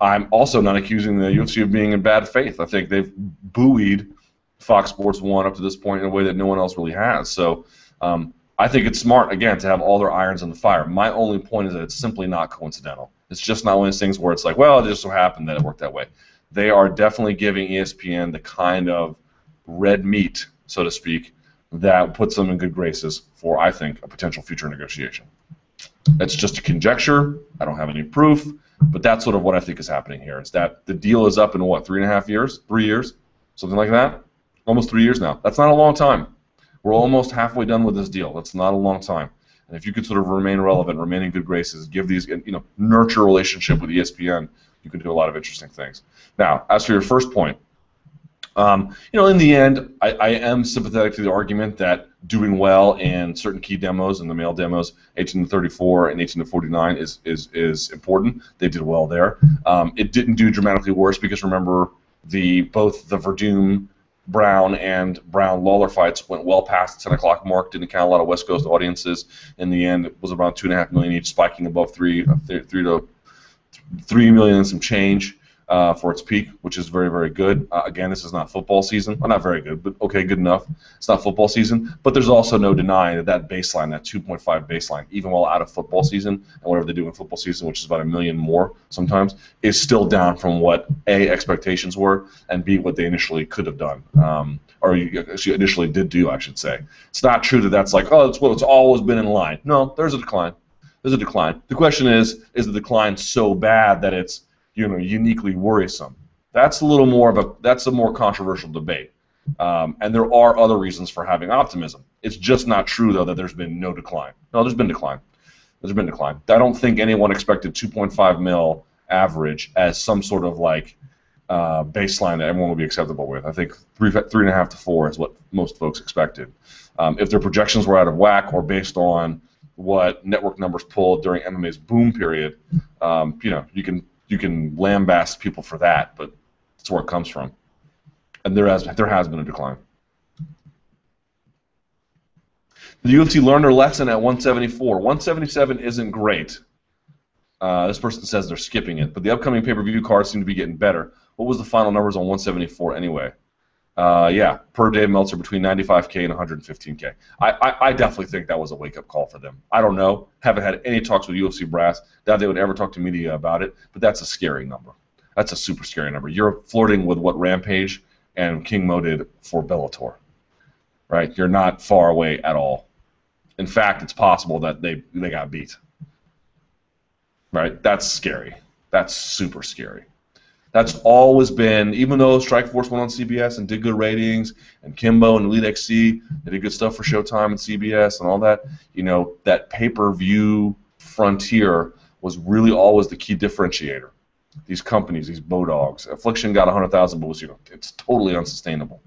I'm also not accusing the UFC of being in bad faith. I think they've buoyed Fox Sports 1 up to this point in a way that no one else really has. So I think it's smart, again, to have all their irons in the fire. My only point is that it's simply not coincidental. It's just not one of those things where it's like, well, it just so happened that it worked that way. They are definitely giving ESPN the kind of red meat, so to speak, that puts them in good graces for, I think, a potential future negotiation. It's just a conjecture. I don't have any proof, but that's sort of what I think is happening here. Is that the deal is up in, what, 3.5 years? 3 years? Something like that? Almost 3 years now. That's not a long time. We're almost halfway done with this deal. That's not a long time. And if you could sort of remain relevant, remain in good graces, give these, nurture a relationship with ESPN, you can do a lot of interesting things. Now, as for your first point, in the end, I am sympathetic to the argument that doing well in certain key demos, in the male demos, 18 to 34 and 18 to 49, is important. They did well there. It didn't do dramatically worse because, remember, both the Verdum Brown and Brown Lawler fights went well past the 10 o'clock mark. Didn't count a lot of West Coast audiences. In the end, it was around 2.5 million each, spiking above 3 million and some change for its peak, which is very, very good. Again, this is not football season. Well, not very good, but okay, good enough. It's not football season, but there's also no denying that baseline, that 2.5 baseline, even while out of football season, and whatever they do in football season, which is about 1 million more sometimes, is still down from what A, expectations were, and B, what they initially could have done. Or actually initially did do, I should say. It's not true that that's like, oh, it's always been in line. No, there's a decline. There's a decline. The question is the decline so bad that it's uniquely worrisome? That's a little more that's a more controversial debate. And there are other reasons for having optimism. It's just not true, though, that there's been no decline. No, there's been decline. There's been decline. I don't think anyone expected 2.5 mil average as some sort of baseline that everyone would be acceptable with. I think 3.5 to 4 is what most folks expected. If their projections were out of whack or based on what network numbers pulled during MMA's boom period, you can lambaste people for that, but that's where it comes from. And there has been a decline. The UFC learned their lesson at 174. 177 isn't great. This person says they're skipping it, but the upcoming pay-per-view cards seem to be getting better. What was the final numbers on 174 anyway? Per Dave Meltzer, between 95K and 115K. I definitely think that was a wake-up call for them. I don't know. Haven't had any talks with UFC brass. Doubt they would ever talk to media about it, but that's a scary number. That's a super scary number. You're flirting with what Rampage and King Mo did for Bellator, right? You're not far away at all. In fact, it's possible that they got beat, right? That's scary. That's super scary. That's always been, even though Strikeforce went on CBS and did good ratings, and Kimbo and Elite XC, they did good stuff for Showtime and CBS and all that, that pay-per-view frontier was really always the key differentiator. These companies, these Bodogs. Affliction got 100,000, but was, it's totally unsustainable.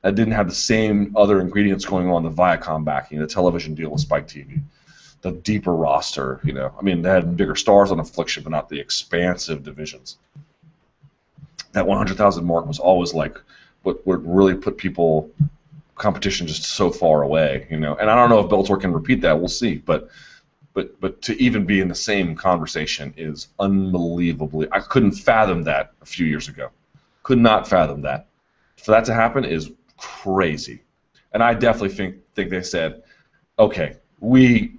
That didn't have the same other ingredients going on, the Viacom backing, the television deal with Spike TV, the deeper roster, they had bigger stars on Affliction, but not the expansive divisions. That 100,000 mark was always like what would really put competition just so far away, And I don't know if Bellator can repeat that. We'll see. But to even be in the same conversation is unbelievably. I couldn't fathom that a few years ago. Could not fathom that. For that to happen is crazy. And I definitely think they said, okay, we're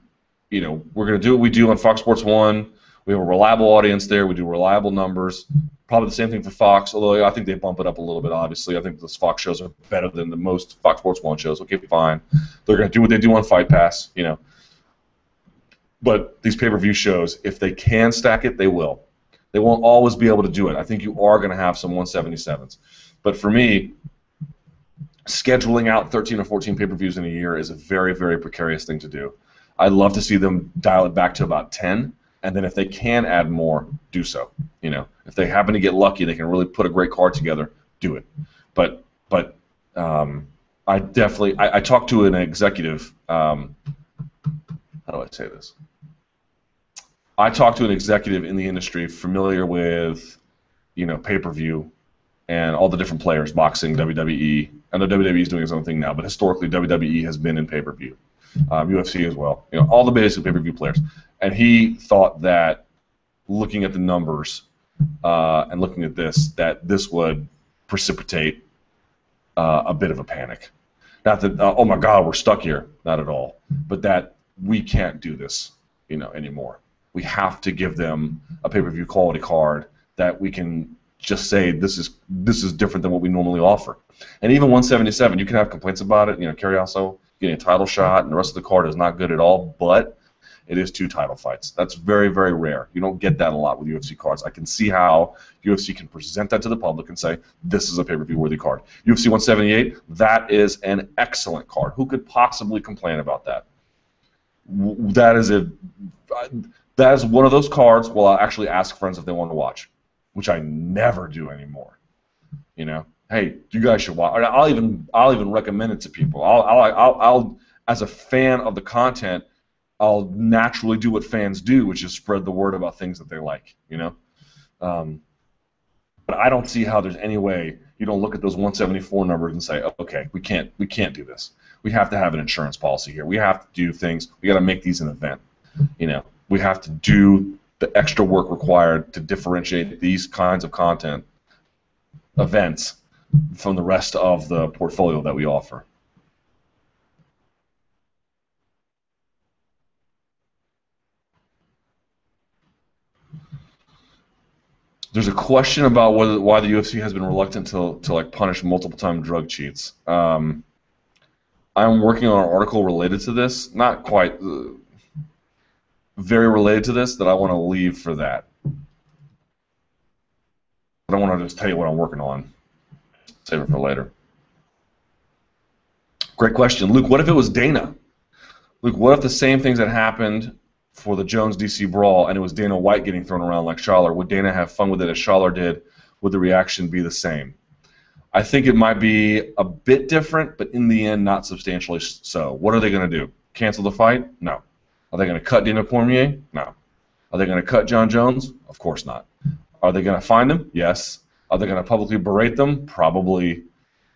going to do what we do on Fox Sports 1. We have a reliable audience there. We do reliable numbers. Probably the same thing for Fox, although I think they bump it up a little bit, obviously. I think those Fox shows are better than the most Fox Sports 1 shows. Okay, fine. They're going to do what they do on Fight Pass, But these pay-per-view shows, if they can stack it, they will. They won't always be able to do it. I think you are going to have some 177s. But for me, scheduling out 13 or 14 pay-per-views in a year is a very, very precarious thing to do. I'd love to see them dial it back to about 10. And then if they can add more, do so. If they happen to get lucky, they can really put a great card together, do it. But I definitely I talked to an executive. How do I say this? I talked to an executive in the industry familiar with pay-per-view and all the different players, boxing, WWE. I know WWE is doing its own thing now, but historically WWE has been in pay-per-view, UFC as well. All the basic pay-per-view players. And he thought that looking at the numbers and looking at this, that this would precipitate a bit of a panic. Not that, oh my God, we're stuck here. Not at all. But that we can't do this, anymore. We have to give them a pay-per-view quality card that we can just say this is different than what we normally offer. And even 177, you can have complaints about it. Carriazo getting a title shot, and the rest of the card is not good at all. But it is 2 title fights. That's very, very rare. You don't get that a lot with UFC cards. I can see how UFC can present that to the public and say, this is a pay-per-view worthy card. UFC 178, that is an excellent card. Who could possibly complain about that? That is one of those cards where I'll actually ask friends if they want to watch, which I never do anymore. Hey, you guys should watch. I'll even recommend it to people. I'll as a fan of the content, I'll naturally do what fans do, which is spread the word about things that they like, But I don't see how there's any way you don't look at those 174 numbers and say, okay, we can't do this. We have to have an insurance policy here. We have to do things. We got to make these an event. We have to do the extra work required to differentiate these kinds of content events from the rest of the portfolio that we offer. There's a question about why the UFC has been reluctant to punish multiple-time drug cheats. I'm working on an article related to this, not quite very related to this, that I want to leave for that. I don't want to just tell you what I'm working on. Save it for later. Great question. Luke, what if it was Dana? Luke, what if the same things that happened for the Jones-DC Brawl and it was Dana White getting thrown around like Schaller? Would Dana have fun with it as Schaller did? Would the reaction be the same? I think it might be a bit different, but in the end, not substantially so. What are they going to do? Cancel the fight? No. Are they going to cut Dana Cormier? No. Are they going to cut Jon Jones? Of course not. Are they going to fine them? Yes. Are they going to publicly berate them? Probably.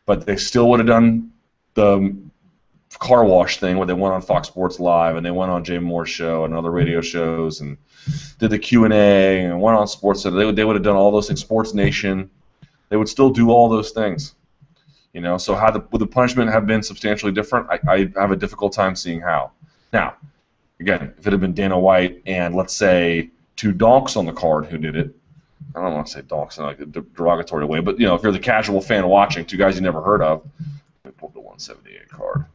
But they still would have done the car wash thing where they went on Fox Sports Live and they went on Jay Moore's show and other radio shows and did the Q&A and went on Sports Center. They would have done all those things. Sports Nation. They would still do all those things. So would the punishment have been substantially different? I have a difficult time seeing how. Now, again, if it had been Dana White and, let's say, 2 donks on the card who did it, I don't want to say donks in like a derogatory way, but, if you're the casual fan watching, 2 guys you never heard of, let me pull up the 178 card.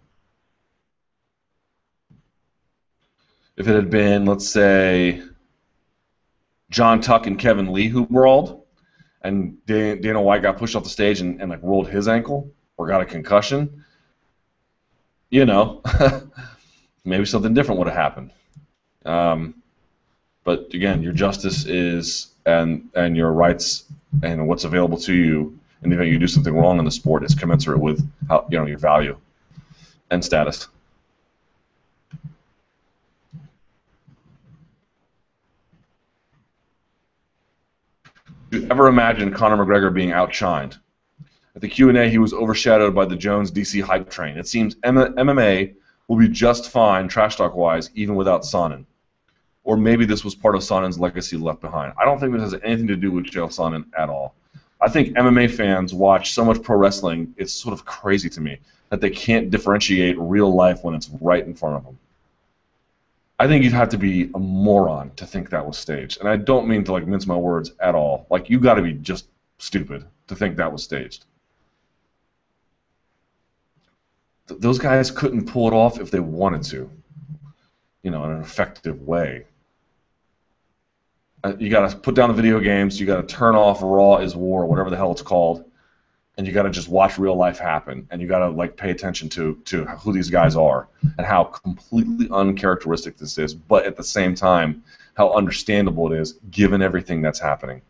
If it had been, let's say, John Tuck and Kevin Lee who brawled, and Dana White got pushed off the stage and rolled his ankle or got a concussion, maybe something different would have happened. But again, your justice is and your rights and what's available to you in the event you do something wrong in the sport is commensurate with how your value and status. Do you ever imagine Conor McGregor being outshined? At the Q&A, he was overshadowed by the Jones-DC hype train. It seems MMA will be just fine, trash talk-wise, even without Sonnen. Or maybe this was part of Sonnen's legacy left behind. I don't think this has anything to do with Chael Sonnen at all. I think MMA fans watch so much pro wrestling, it's sort of crazy to me that they can't differentiate real life when it's right in front of them. I think you'd have to be a moron to think that was staged. And I don't mean to mince my words at all. You got to be just stupid to think that was staged. Those guys couldn't pull it off if they wanted to, in an effective way. You got to put down the video games. You got to turn off Raw is War, whatever the hell it's called, and you got to just watch real life happen. And you got to pay attention to who these guys are and how completely uncharacteristic this is, but at the same time, how understandable it is given everything that's happening.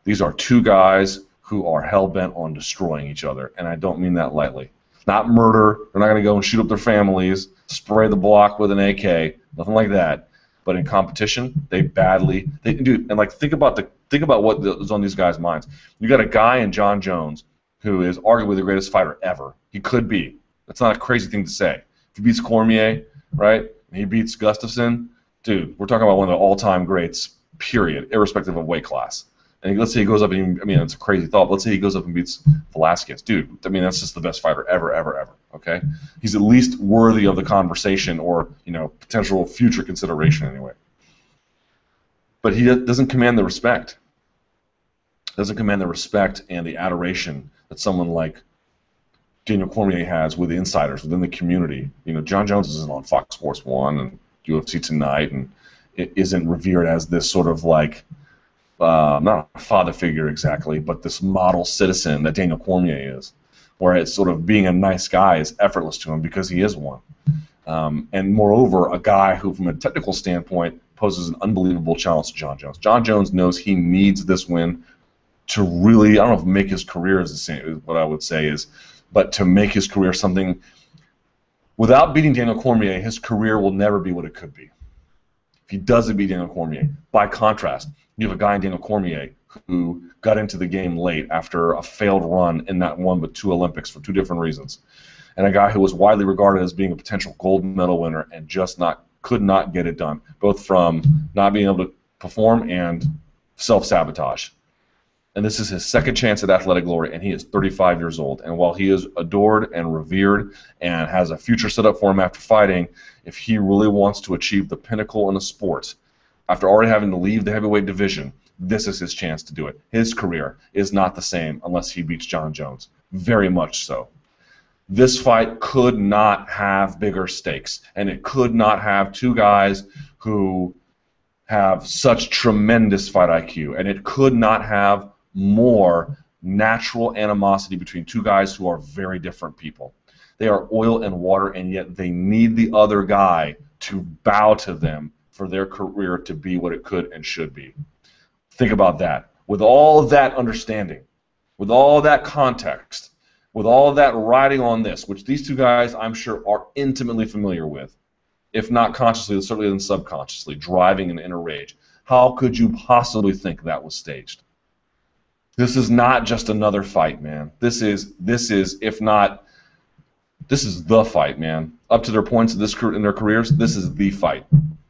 These are 2 guys who are hell bent on destroying each other, and I don't mean that lightly. Not murder. They're not going to go and shoot up their families, spray the block with an AK, nothing like that. But in competition, they do. And think about Think about what is on these guys' minds. You got a guy in Jon Jones who is arguably the greatest fighter ever. He could be. That's not a crazy thing to say. If he beats Cormier, right, and he beats Gustafsson, dude, we're talking about one of the all-time greats, period, irrespective of weight class. And let's say he goes up and, I mean, it's a crazy thought, but let's say he goes up and beats Velasquez. Dude, I mean, that's just the best fighter ever, ever, ever, okay? He's at least worthy of the conversation or, you know, potential future consideration anyway. But he doesn't command the respect. Doesn't command the respect and the adoration that someone like Daniel Cormier has with the insiders within the community. You know, Jon Jones isn't on Fox Sports 1 and UFC Tonight, and it isn't revered as this sort of like, not a father figure exactly, but this model citizen that Daniel Cormier is, where it's sort of being a nice guy is effortless to him because he is one. And moreover, a guy who, from a technical standpoint, poses an unbelievable challenge to Jon Jones. Jon Jones knows he needs this win to really, I don't know if make his career is the same, what I would say is, but to make his career something. Without beating Daniel Cormier, his career will never be what it could be. If he doesn't beat Daniel Cormier. By contrast, you have a guy in Daniel Cormier who got into the game late after a failed run in not one but 2 Olympics for 2 different reasons, and a guy who was widely regarded as being a potential gold medal winner and just could not get it done, both from not being able to perform and self-sabotage. And this is his second chance at athletic glory, and he is 35 years old. And while he is adored and revered and has a future set up for him after fighting, if he really wants to achieve the pinnacle in the sport, after already having to leave the heavyweight division, this is his chance to do it. His career is not the same unless he beats Jon Jones. Very much so. This fight could not have bigger stakes, and it could not have 2 guys who have such tremendous fight IQ, and it could not have more natural animosity between 2 guys who are very different people. They are oil and water, and yet they need the other guy to bow to them for their career to be what it could and should be. Think about that. With all of that understanding, with all of that context, with all of that riding on this, which these 2 guys I'm sure are intimately familiar with, if not consciously, certainly then subconsciously, driving an inner rage, how could you possibly think that was staged? This is not just another fight, man. This is if not, this is the fight, man. Up to their points in their careers, this is the fight.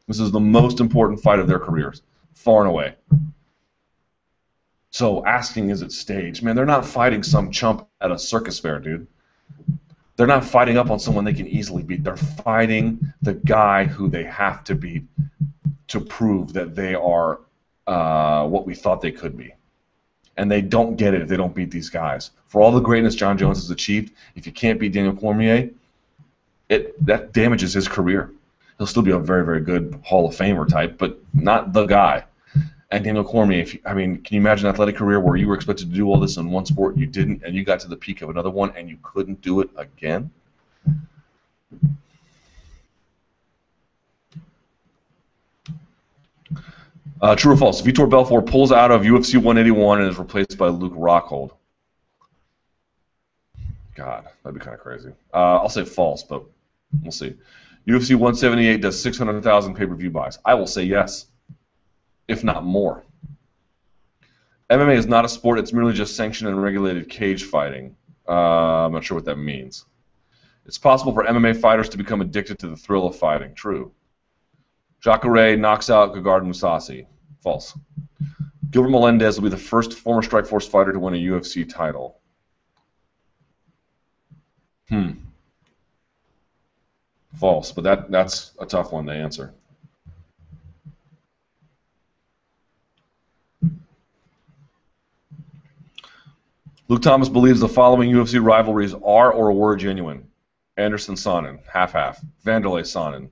This is the most important fight of their careers, far and away. So asking, is it staged? Man, they're not fighting some chump at a circus fair, dude. They're not fighting up on someone they can easily beat. They're fighting the guy who they have to beat to prove that they are what we thought they could be. And they don't get it if they don't beat these guys. For all the greatness Jon Jones has achieved, if you can't beat Daniel Cormier, that damages his career. He'll still be a very, very good Hall of Famer type, but not the guy. And Daniel Cormier, I mean, can you imagine an athletic career where you were expected to do all this in one sport, you didn't, and you got to the peak of another one, and you couldn't do it again? True or false? Vitor Belfort pulls out of UFC 181 and is replaced by Luke Rockhold. God, that'd be kind of crazy. I'll say false, but we'll see. UFC 178 does 600,000 pay-per-view buys. I will say yes, if not more. MMA is not a sport. It's merely just sanctioned and regulated cage fighting. I'm not sure what that means. It's possible for MMA fighters to become addicted to the thrill of fighting. True. Jacare knocks out Gegard Mousasi. False. Gilbert Melendez will be the first former Strikeforce fighter to win a UFC title. False, but that's a tough one to answer. Luke Thomas believes the following UFC rivalries are or were genuine. Anderson Sonnen, half-half. Vanderlei Sonnen,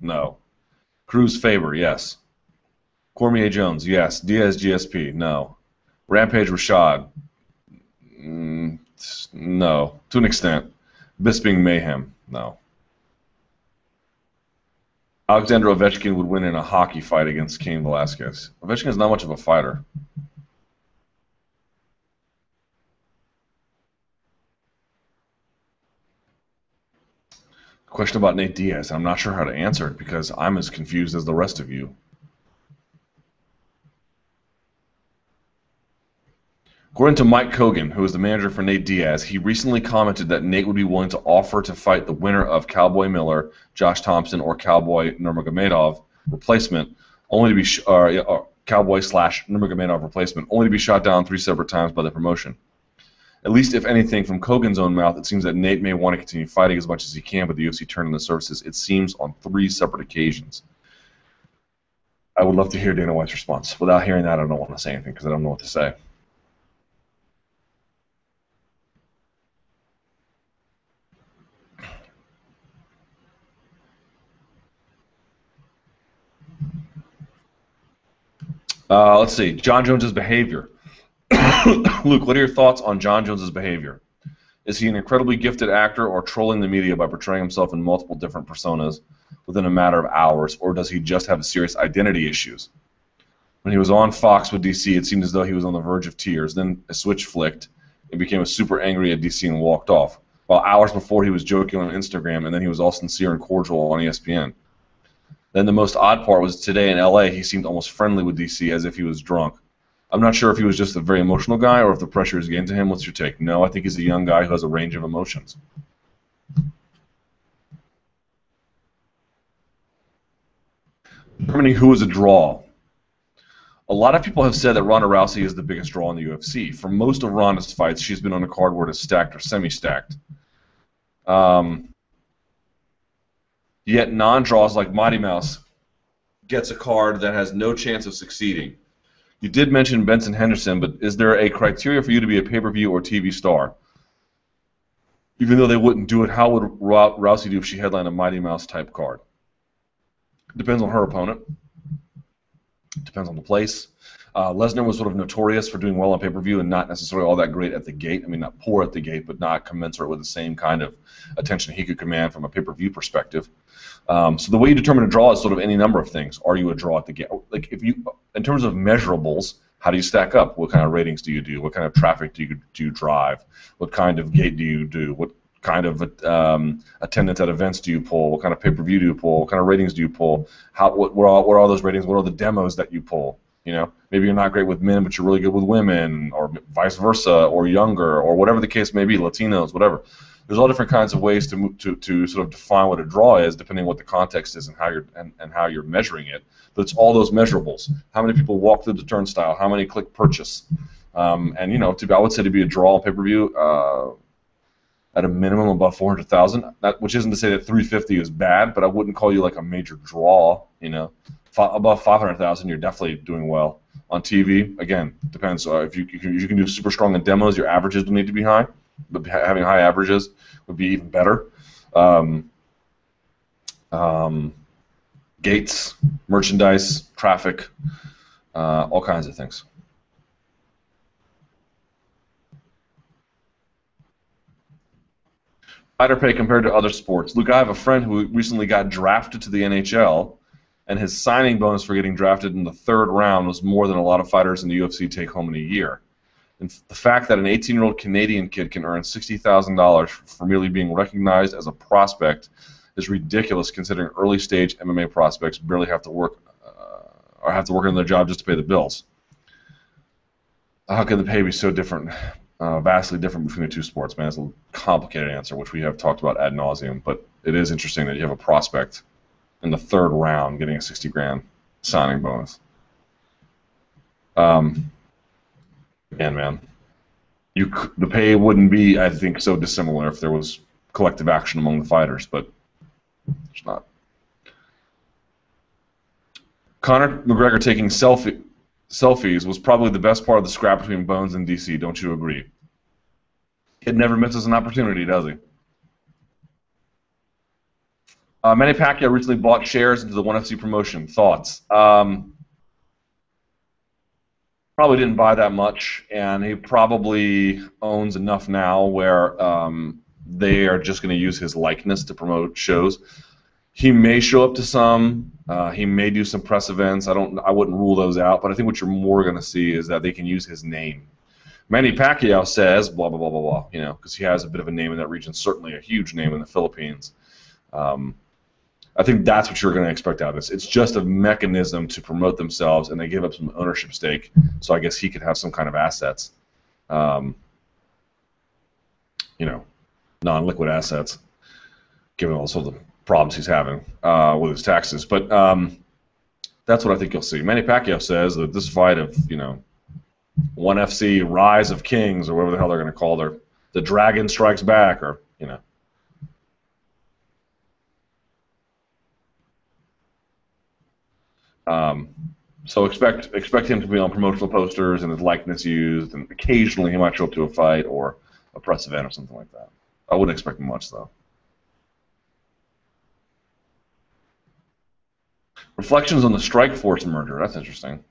no. Cruz Faber, yes. Cormier Jones, yes. Diaz GSP, no. Rampage Rashad, no. To an extent. Bisping Mayhem, no. Alexander Ovechkin would win in a hockey fight against Cain Velasquez. Ovechkin is not much of a fighter. Question about Nate Diaz. I'm not sure how to answer it because I'm as confused as the rest of you. According to Mike Kogan, who is the manager for Nate Diaz, he recently commented that Nate would be willing to offer to fight the winner of Cowboy Miller, Josh Thompson, or Cowboy Nurmagomedov replacement, only to be Cowboy/Nurmagomedov replacement, only to be shot down 3 separate times by the promotion. At least, if anything, from Kogan's own mouth, it seems that Nate may want to continue fighting as much as he can, but the UFC turned on the services, it seems, on 3 separate occasions. I would love to hear Dana White's response. Without hearing that, I don't want to say anything because I don't know what to say. Let's see. Jon Jones' behavior. Luke, what are your thoughts on Jon Jones' behavior? Is he an incredibly gifted actor or trolling the media by portraying himself in multiple different personas within a matter of hours, or does he just have serious identity issues? When he was on Fox with DC, it seemed as though he was on the verge of tears. Then a switch flicked and became super angry at DC and walked off. While hours before he was joking on Instagram, and then he was all sincere and cordial on ESPN. Then the most odd part was today in LA, he seemed almost friendly with DC as if he was drunk. I'm not sure if he was just a very emotional guy or if the pressure is getting to him. What's your take? No, I think he's a young guy who has a range of emotions. Determining who is a draw. A lot of people have said that Ronda Rousey is the biggest draw in the UFC. For most of Ronda's fights, she's been on a card where it's stacked or semi-stacked. Yet non-draws like Mighty Mouse gets a card that has no chance of succeeding. You did mention Benson Henderson, but is there a criteria for you to be a pay-per-view or TV star? Even though they wouldn't do it, how would Rousey do if she headlined a Mighty Mouse type card? Depends on her opponent. Depends on the place. Lesnar was sort of notorious for doing well on pay-per-view and not necessarily all that great at the gate. I mean, not poor at the gate, but not commensurate with the same kind of attention he could command from a pay-per-view perspective. So the way you determine a draw is sort of any number of things. Are you a draw at the gate? Like if you, in terms of measurables, how do you stack up? What kind of ratings do you do? What kind of traffic do you drive? What kind of gate do you do? What kind of attendance at events do you pull? What kind of pay-per-view do you pull? What kind of ratings do you pull? What are all those ratings? What are the demos that you pull? You know, maybe you're not great with men, but you're really good with women, or vice versa, or younger, or whatever the case may be, Latinos, whatever. There's all different kinds of ways to sort of define what a draw is, depending on what the context is and how you're measuring it. But it's all those measurables. How many people walk through the turnstile? How many click purchase? And you know, I would say to be a draw on pay-per-view, at a minimum above 400,000. Which isn't to say that 350 is bad, but I wouldn't call you like a major draw. You know, above 500,000, you're definitely doing well. On TV, again, depends. If you can do super strong in demos, your averages will need to be high, but having high averages would be even better. Gates, merchandise, traffic, all kinds of things. Fighter pay compared to other sports. Luke, I have a friend who recently got drafted to the NHL, and his signing bonus for getting drafted in the 3rd round was more than a lot of fighters in the UFC take home in a year. And the fact that an 18-year-old Canadian kid can earn $60,000 for merely being recognized as a prospect is ridiculous, considering early-stage MMA prospects barely have to work or have to work on their job just to pay the bills. How can the pay be so different? Vastly different between the two sports, man. It's a complicated answer, which we have talked about ad nauseum, but it is interesting that you have a prospect in the 3rd round getting a 60 grand signing bonus. Man, the pay wouldn't be, I think, so dissimilar if there was collective action among the fighters, but it's not. Conor McGregor taking selfies was probably the best part of the scrap between Bones and DC. Don't you agree? It never misses an opportunity, does he? Manny Pacquiao recently bought shares into the ONE FC promotion. Thoughts? Probably didn't buy that much, and he probably owns enough now where they are just going to use his likeness to promote shows. He may show up to some. He may do some press events. I wouldn't rule those out, but I think what you're more going to see is that they can use his name. Manny Pacquiao says blah blah blah blah blah, you know, because he has a bit of a name in that region, certainly a huge name in the Philippines. I think that's what you're going to expect out of this. It's just a mechanism to promote themselves, and they give up some ownership stake, so I guess he could have some kind of assets. um, you know, non-liquid assets, given all sort of the problems he's having with his taxes. But that's what I think you'll see. Manny Pacquiao says that this fight of, ONE FC Rise of Kings, or whatever the hell they're going to call the Dragon Strikes Back, or, so expect him to be on promotional posters and his likeness used, and occasionally he might show up to a fight or a press event or something like that. I wouldn't expect much, though. Reflections on the Strikeforce merger. That's interesting.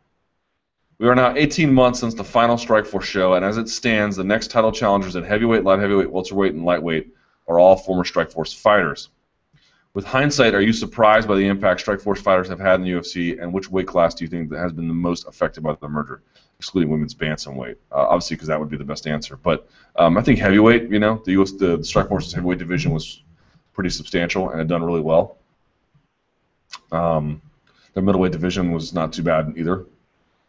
We are now 18 months since the final Strikeforce show, and as it stands, the next title challengers at heavyweight, light heavyweight, welterweight, and lightweight are all former Strikeforce fighters. With hindsight, are you surprised by the impact Strikeforce fighters have had in the UFC, and which weight class do you think that has been the most affected by the merger, excluding women's bantamweight? Obviously, because that would be the best answer. But I think heavyweight, the Strikeforce's heavyweight division was pretty substantial and had done really well. Their middleweight division was not too bad either.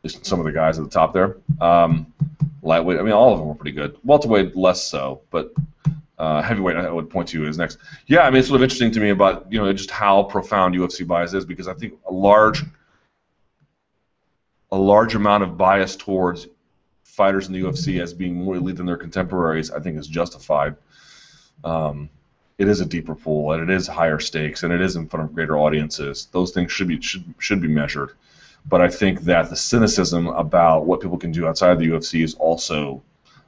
Just some of the guys at the top there. Lightweight, all of them were pretty good. Welterweight, less so, but heavyweight, I would point to as next. Yeah, it's sort of interesting to me about just how profound UFC bias is, because I think a large amount of bias towards fighters in the UFC as being more elite than their contemporaries, I think, is justified. It is a deeper pool, and it is higher stakes, and it is in front of greater audiences. Those things should be measured. But I think that the cynicism about what people can do outside the UFC is also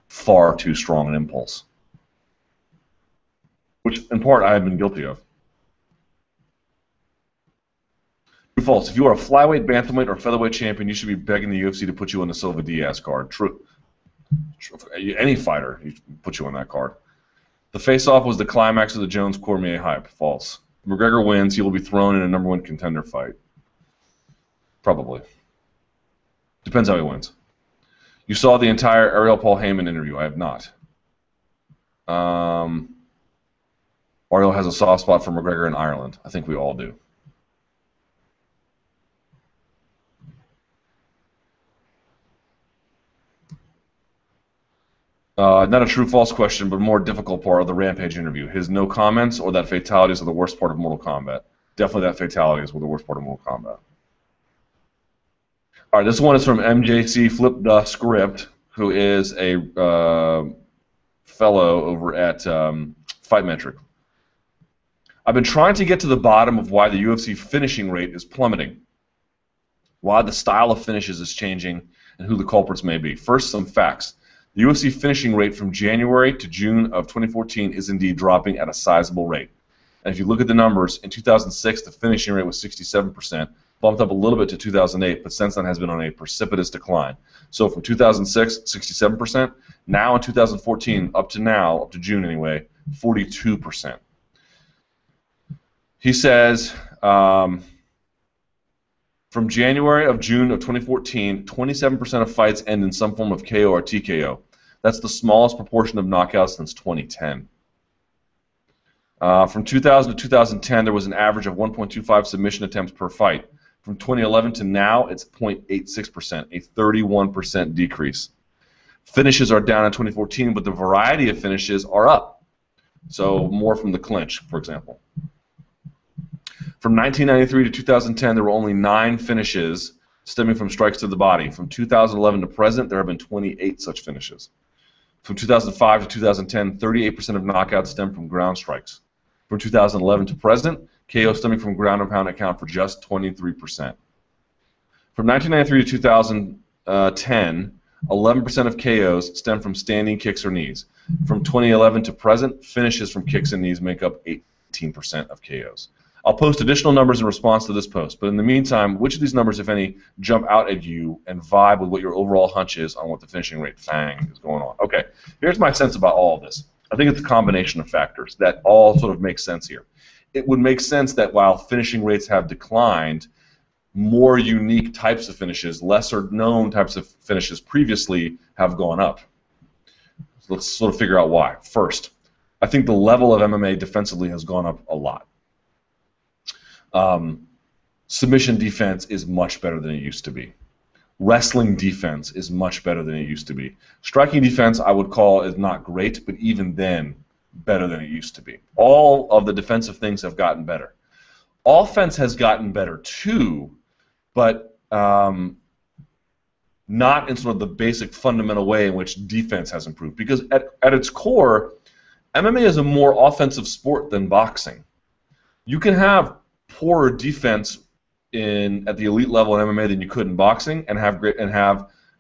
far too strong an impulse, which in part I have been guilty of. True, false. If you are a flyweight, bantamweight, or featherweight champion, you should be begging the UFC to put you on the Silva Diaz card. True. Any fighter, you put you on that card. The face-off was the climax of the Jones-Cormier hype. False. If McGregor wins, he will be thrown in a #1 contender fight. Probably. Depends how he wins. You saw the entire Ariel Paul Heyman interview. I have not. Ariel has a soft spot for McGregor in Ireland. I think we all do. Not a true-false question, but more difficult part of the Rampage interview. His no comments or that fatalities are the worst part of Mortal Kombat. Definitely that fatalities were the worst part of Mortal Kombat. All right, this one is from MJC Flip the Script, who is a fellow over at Fight Metric. I've been trying to get to the bottom of why the UFC finishing rate is plummeting, why the style of finishes is changing, and who the culprits may be. First, some facts. The UFC finishing rate from January to June of 2014 is indeed dropping at a sizable rate. And if you look at the numbers, in 2006 the finishing rate was 67%, bumped up a little bit to 2008, but since then has been on a precipitous decline. So from 2006, 67%, now in 2014, up to June anyway, 42%. He says, from January of June of 2014, 27% of fights end in some form of KO or TKO. That's the smallest proportion of knockouts since 2010. From 2000 to 2010, there was an average of 1.25 submission attempts per fight. From 2011 to now, it's 0.86%, a 31% decrease. Finishes are down in 2014, but the variety of finishes are up. So more from the clinch, for example. From 1993 to 2010, there were only 9 finishes stemming from strikes to the body. From 2011 to present, there have been 28 such finishes. From 2005 to 2010, 38% of knockouts stem from ground strikes. From 2011 to present, KO stemming from ground and pound account for just 23%. From 1993 to 2010, 11% of KOs stem from standing kicks or knees. From 2011 to present, finishes from kicks and knees make up 18% of KOs. I'll post additional numbers in response to this post, but in the meantime, which of these numbers, if any, jump out at you and vibe with what your overall hunch is on what the finishing rate thing is going on? Okay, here's my sense about all of this. I think it's a combination of factors that all sort of make sense here. It would make sense that while finishing rates have declined, more unique types of finishes, lesser known types of finishes previously have gone up. So let's sort of figure out why. First, I think the level of MMA defensively has gone up a lot. Submission defense is much better than it used to be. Wrestling defense is much better than it used to be. Striking defense, I would call, is not great, but even then, better than it used to be. All of the defensive things have gotten better. Offense has gotten better too, but not in sort of the basic fundamental way in which defense has improved. Because at its core, MMA is a more offensive sport than boxing. You can have poorer defense at the elite level in MMA than you could in boxing, and have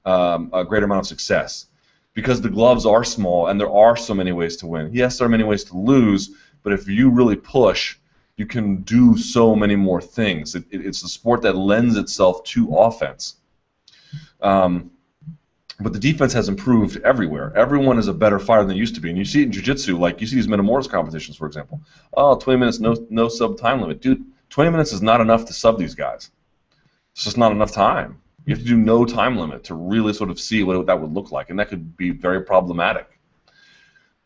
a greater amount of success, because the gloves are small and there are so many ways to win. Yes, there are many ways to lose, but if you really push, you can do so many more things. It's a sport that lends itself to offense. But the defense has improved everywhere. Everyone is a better fighter than they used to be. And you see it in jiu-jitsu, like you see these Metamoris competitions, for example. Oh, 20 minutes, no sub time limit. Dude, 20 minutes is not enough to sub these guys. It's just not enough time. You have to do no time limit to really sort of see what that would look like, and that could be very problematic,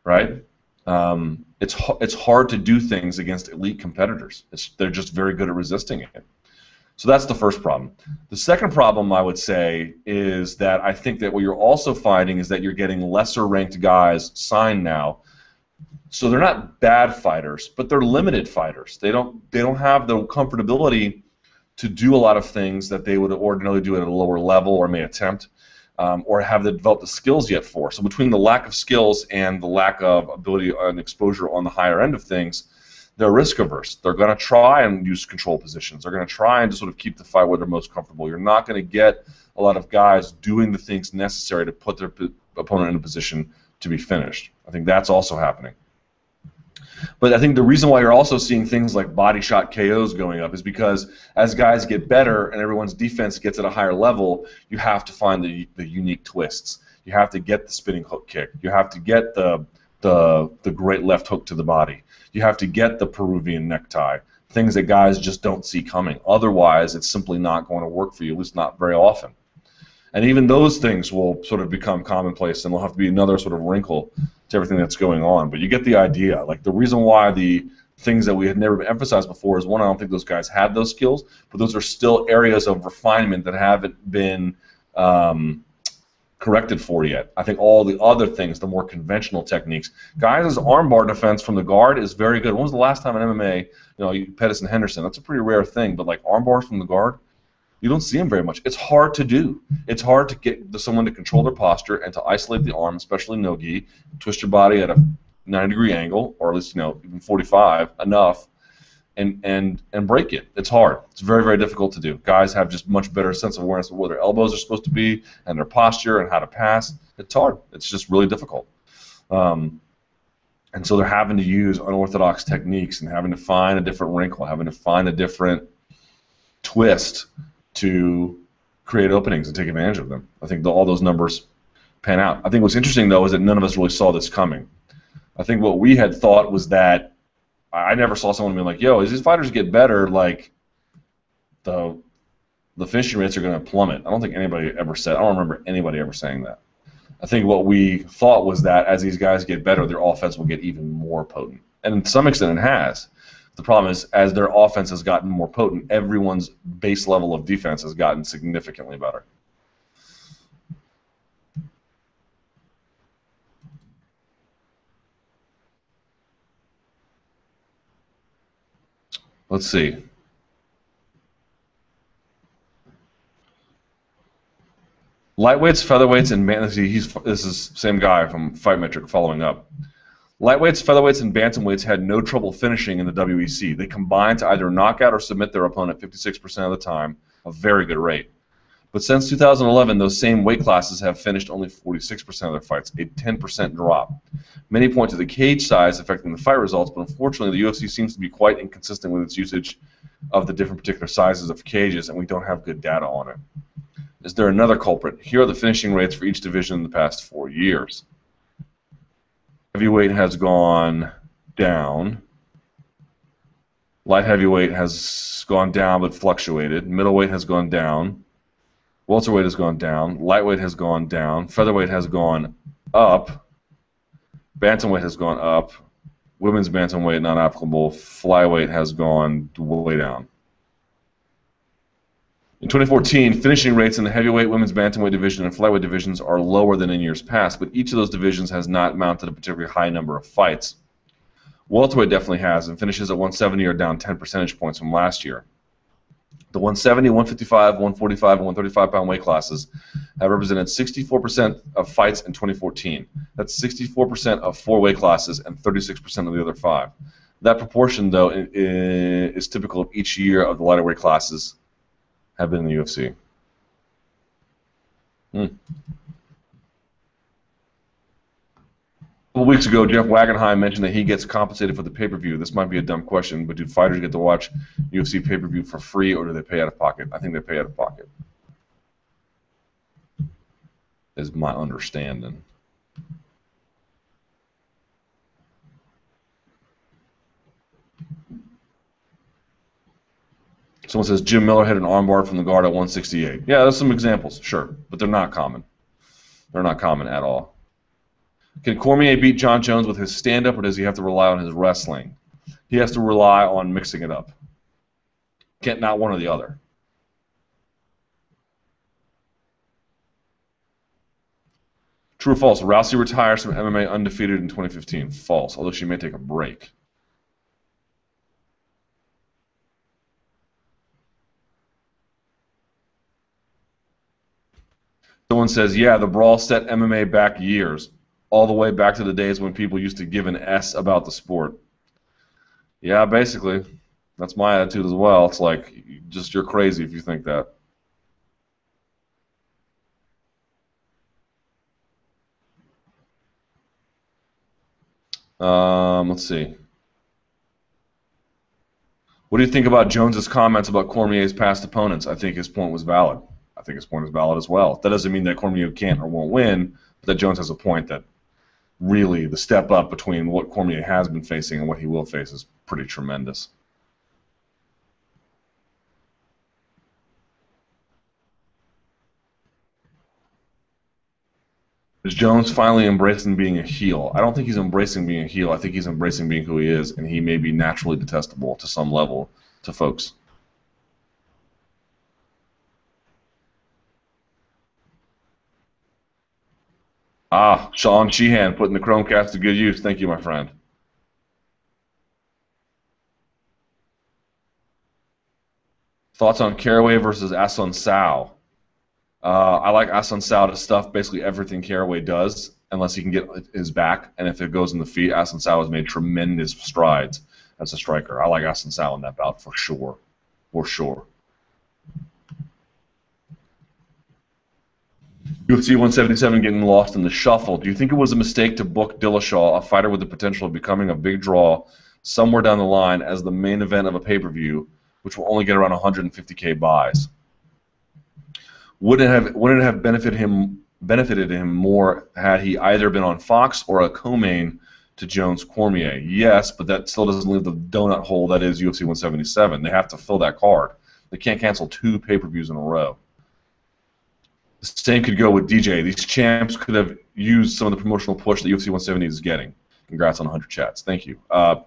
right? It's hard to do things against elite competitors. They're just very good at resisting it. So that's the first problem. The second problem, I would say, is that I think that what you're also finding is that you're getting lesser ranked guys signed now. So they're not bad fighters, but they're limited fighters. They don't have the comfortability to do a lot of things that they would ordinarily do at a lower level or may attempt, or have developed the skills yet for. So between the lack of skills and the lack of ability and exposure on the higher end of things, they're risk averse. They're going to try and use control positions. They're going to try and just sort of keep the fight where they're most comfortable. You're not going to get a lot of guys doing the things necessary to put their opponent in a position to be finished. I think that's also happening. But I think the reason why you're also seeing things like body shot KOs going up is because as guys get better and everyone's defense gets at a higher level, you have to find the unique twists. You have to get the spinning hook kick. You have to get the great left hook to the body. You have to get the Peruvian necktie, things that guys just don't see coming. Otherwise, it's simply not going to work for you, at least not very often. And even those things will sort of become commonplace, and there'll have to be another sort of wrinkle to everything that's going on. But you get the idea. Like, the reason why the things that we had never emphasized before is, one, I don't think those guys had those skills, but those are still areas of refinement that haven't been corrected for yet. I think all the other things, the more conventional techniques, guys' armbar defense from the guard is very good. When was the last time in MMA, Pettis and Henderson, that's a pretty rare thing, but like armbars from the guard, you don't see them very much. It's hard to do. It's hard to get someone to control their posture and to isolate the arm, especially no-gi, twist your body at a 90-degree angle, or at least even 45, enough, and break it. It's hard. It's very, very difficult to do. Guys have just much better sense of awareness of where their elbows are supposed to be and their posture and how to pass. It's hard. It's just really difficult. And so they're having to use unorthodox techniques and having to find a different wrinkle, having to find a different twist to create openings and take advantage of them. I think all those numbers pan out. I think what's interesting, though, is that none of us really saw this coming. I think what we had thought was that I never saw someone being like, yo, as these fighters get better, like, the finishing rates are going to plummet. I don't think anybody ever said, I don't remember anybody ever saying that. I think what we thought was that as these guys get better, their offense will get even more potent. And to some extent it has. The problem is, as their offense has gotten more potent, everyone's base level of defense has gotten significantly better. Let's see. Lightweights, featherweights, and this is the same guy from Fight Metric following up. Lightweights, featherweights, and bantamweights had no trouble finishing in the WEC. They combined to either knock out or submit their opponent 56% of the time, a very good rate. But since 2011, those same weight classes have finished only 46% of their fights, a 10% drop. Many point to the cage size affecting the fight results, but unfortunately the UFC seems to be quite inconsistent with its usage of the different particular sizes of cages, and we don't have good data on it. Is there another culprit? Here are the finishing rates for each division in the past 4 years. Heavyweight has gone down. Light heavyweight has gone down but fluctuated. Middleweight has gone down. Welterweight has gone down. Lightweight has gone down. Featherweight has gone up. Bantamweight has gone up. Women's bantamweight not applicable. Flyweight has gone way down. In 2014, finishing rates in the heavyweight, women's bantamweight division, and flyweight divisions are lower than in years past, but each of those divisions has not mounted a particularly high number of fights. Welterweight definitely has, and finishes at 170 are down 10 percentage points from last year. The 170, 155, 145, and 135 pound weight classes have represented 64% of fights in 2014. That's 64% of 4 weight classes and 36% of the other 5. That proportion, though, is typical of each year of the lighter weight classes have been in the UFC. A couple weeks ago, Jeff Wagenheim mentioned that he gets compensated for the pay-per-view. This might be a dumb question, but do fighters get to watch UFC pay-per-view for free, or do they pay out of pocket? I think they pay out of pocket, is my understanding. Someone says Jim Miller hit an armbar from the guard at 168. Yeah, there's some examples, sure, but they're not common. They're not common at all. Can Cormier beat Jon Jones with his stand-up, or does he have to rely on his wrestling? He has to rely on mixing it up. Can't not one or the other. True or false? Rousey retires from MMA undefeated in 2015. False, although she may take a break. Someone says, yeah, the Brawl set MMA back years, all the way back to the days when people used to give an S about the sport. Yeah, basically. That's my attitude as well. It's like, just you're crazy if you think that. Let's see. What do you think about Jones's comments about Cormier's past opponents? I think his point was valid. I think his point is valid as well. That doesn't mean that Cormier can't or won't win, but that Jones has a point that really the step up between what Cormier has been facing and what he will face is pretty tremendous. Is Jones finally embracing being a heel? I don't think he's embracing being a heel. I think he's embracing being who he is, and he may be naturally detestable to some level to folks. Ah, Sean Sheehan putting the Chromecast to good use. Thank you, my friend. Thoughts on Caraway versus Assunção? I like Assunção to stuff basically everything Caraway does, unless he can get his back, and if it goes in the feet, Assunção has made tremendous strides as a striker. I like Assunção in that bout for sure. For sure. UFC 177 getting lost in the shuffle. Do you think it was a mistake to book Dillashaw, a fighter with the potential of becoming a big draw somewhere down the line, as the main event of a pay-per-view, which will only get around 150K buys? Would it have benefited him more had he either been on Fox or a co-main to Jones Cormier? Yes, but that still doesn't leave the donut hole that is UFC 177. They have to fill that card. They can't cancel 2 pay-per-views in a row. The same could go with DJ. These champs could have used some of the promotional push that UFC 170 is getting. Congrats on 100 chats. Thank you. I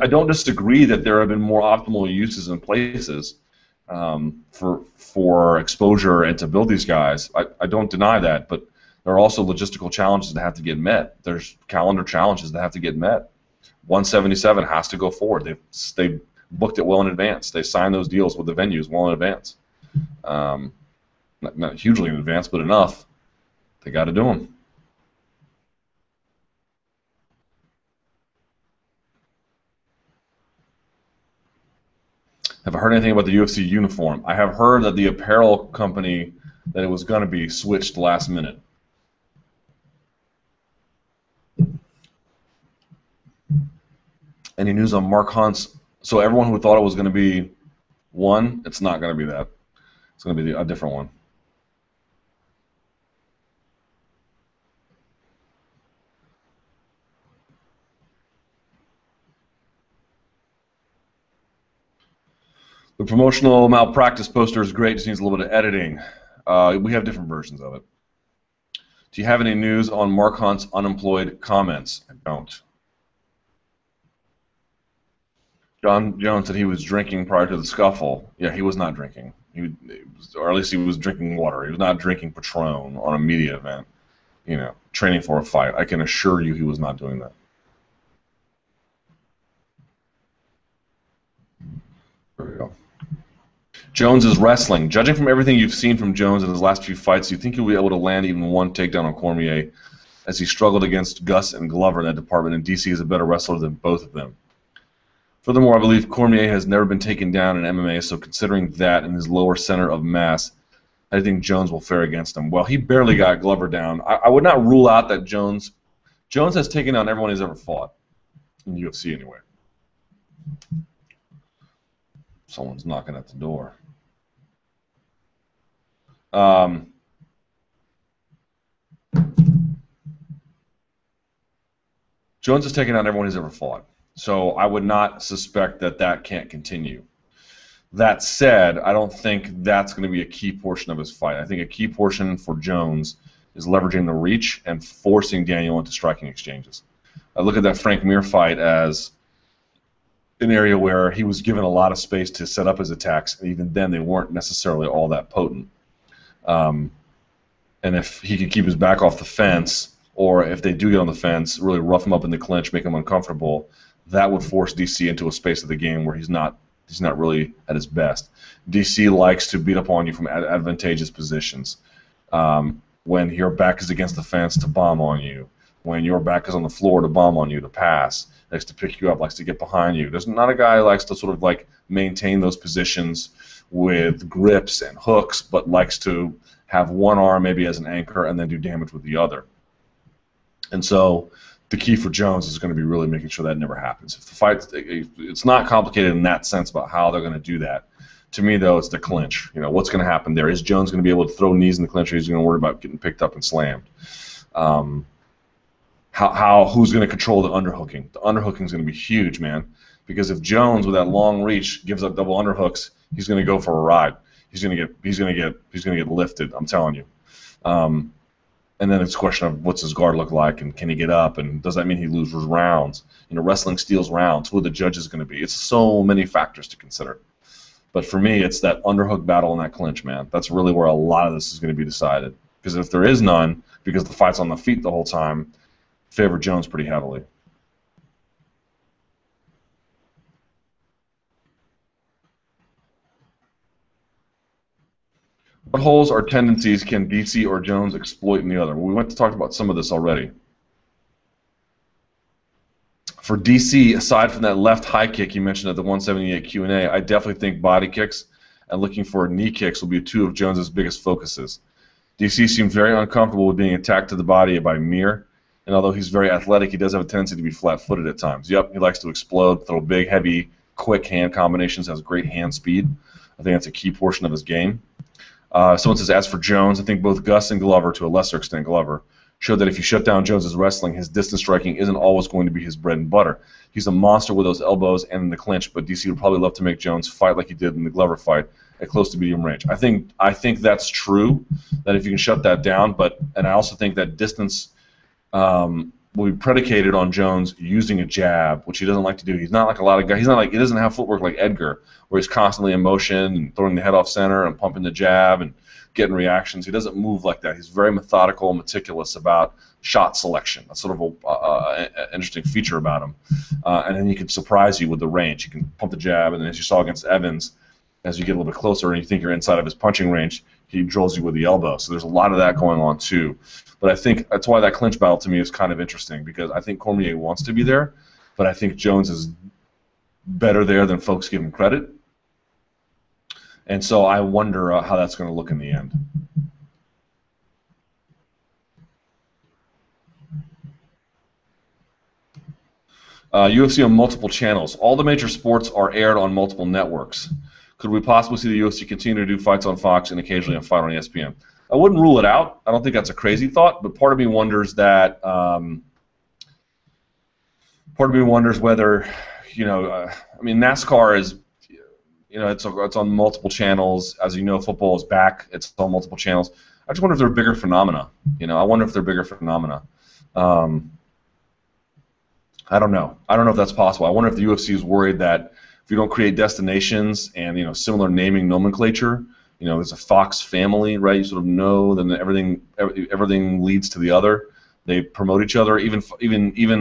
don't disagree that there have been more optimal uses and places for exposure and to build these guys. I don't deny that, but there are also logistical challenges that have to get met. There's calendar challenges that have to get met. 177 has to go forward. They booked it well in advance. They signed those deals with the venues well in advance. Not hugely in advance, but enough. They got to do them. Have I heard anything about the UFC uniform? I have heard that the apparel company that it was going to be switched last minute. Any news on Mark Hunt's? So everyone who thought it was going to be one, it's not going to be that. It's going to be a different one. The promotional malpractice poster is great, just needs a little bit of editing. We have different versions of it. Do you have any news on Mark Hunt's unemployed comments? I don't. Jon Jones said he was drinking prior to the scuffle. Yeah, he was not drinking. Or at least he was drinking water. He was not drinking Patron on a media event, training for a fight. I can assure you he was not doing that. There we go. Jones is wrestling. Judging from everything you've seen from Jones in his last few fights, you think he'll be able to land even one takedown on Cormier, as he struggled against Gus and Glover in that department, and DC is a better wrestler than both of them. Furthermore, I believe Cormier has never been taken down in MMA, so considering that in his lower center of mass, I think Jones will fare against him. Well, he barely got Glover down. I would not rule out that Jones has taken down everyone he's ever fought, in the UFC anyway. Someone's knocking at the door. Jones has taken down everyone he's ever fought, so I would not suspect that can't continue. That said, I don't think that's going to be a key portion of his fight. I think a key portion for Jones is leveraging the reach and forcing Daniel into striking exchanges. I look at that Frank Mir fight as an area where he was given a lot of space to set up his attacks, and even then they weren't necessarily all that potent. And if he could keep his back off the fence, or if they do get on the fence, really rough him up in the clinch, make him uncomfortable, that would force DC into a space of the game where he's not really at his best. DC likes to beat up on you from advantageous positions. When your back is against the fence, to bomb on you. When your back is on the floor, to bomb on you, to pass. Likes to pick you up, likes to get behind you. There's not a guy who likes to sort of like maintain those positions with grips and hooks, but likes to have one arm maybe as an anchor and then do damage with the other. And so the key for Jones is going to be really making sure that never happens. If the fight, it's not complicated in that sense about how they're going to do that. To me, though, it's the clinch. What's going to happen there? Is Jones going to be able to throw knees in the clinch, or is he going to worry about getting picked up and slammed? Who's going to control the underhooking? The underhooking is going to be huge, man. Because if Jones, with that long reach, gives up double underhooks, he's going to go for a ride. He's going to get lifted. I'm telling you. And then it's a question of what's his guard look like, and can he get up, and does that mean he loses rounds? Wrestling steals rounds. Who are the judges going to be? It's so many factors to consider. But for me, it's that underhook battle and that clinch, man. That's really where a lot of this is going to be decided. Because if there is none, because the fight's on the feet the whole time, favor Jones pretty heavily. What holes or tendencies can DC or Jones exploit in the other? Well, we went to talk about some of this already. For DC, aside from that left high kick you mentioned at the 178 Q&A, I definitely think body kicks and looking for knee kicks will be two of Jones's biggest focuses. DC seemed very uncomfortable with being attacked to the body by Mir, and although he's very athletic, he does have a tendency to be flat-footed at times. Yep, he likes to explode, throw big, heavy, quick hand combinations, has great hand speed. I think that's a key portion of his game. Someone says, as for Jones, I think both Gus and Glover, to a lesser extent Glover, showed that if you shut down Jones's wrestling, his distance striking isn't always going to be his bread and butter. He's a monster with those elbows and in the clinch, but DC would probably love to make Jones fight like he did in the Glover fight at close to medium range. I think that's true, that if you can shut that down, and I also think that distance will be predicated on Jones using a jab, which he doesn't like to do. He's not like a lot of guys. He doesn't have footwork like Edgar, where he's constantly in motion and throwing the head off center and pumping the jab and getting reactions. He doesn't move like that. He's very methodical and meticulous about shot selection. That's sort of an interesting feature about him. And then he can surprise you with the range. He can pump the jab, and then as you saw against Evans, as you get a little bit closer and you think you're inside of his punching range, he drills you with the elbow. So there's a lot of that going on too. But I think that's why that clinch battle to me is kind of interesting, because I think Cormier wants to be there, but I think Jones is better there than folks give him credit. And so I wonder how that's going to look in the end. UFC on multiple channels. All the major sports are aired on multiple networks. Could we possibly see the UFC continue to do fights on Fox and occasionally a fight on ESPN? I wouldn't rule it out. I don't think that's a crazy thought, but part of me wonders that. Part of me wonders whether, I mean, NASCAR is, it's on multiple channels. As you know, football is back. It's on multiple channels. I just wonder if they're bigger phenomena. I wonder if they're bigger phenomena. I don't know. I don't know if that's possible. I wonder if the UFC is worried that if you don't create destinations and similar naming nomenclature You know, there's a Fox family, right? You sort of know, then everything leads to the other. They promote each other. Even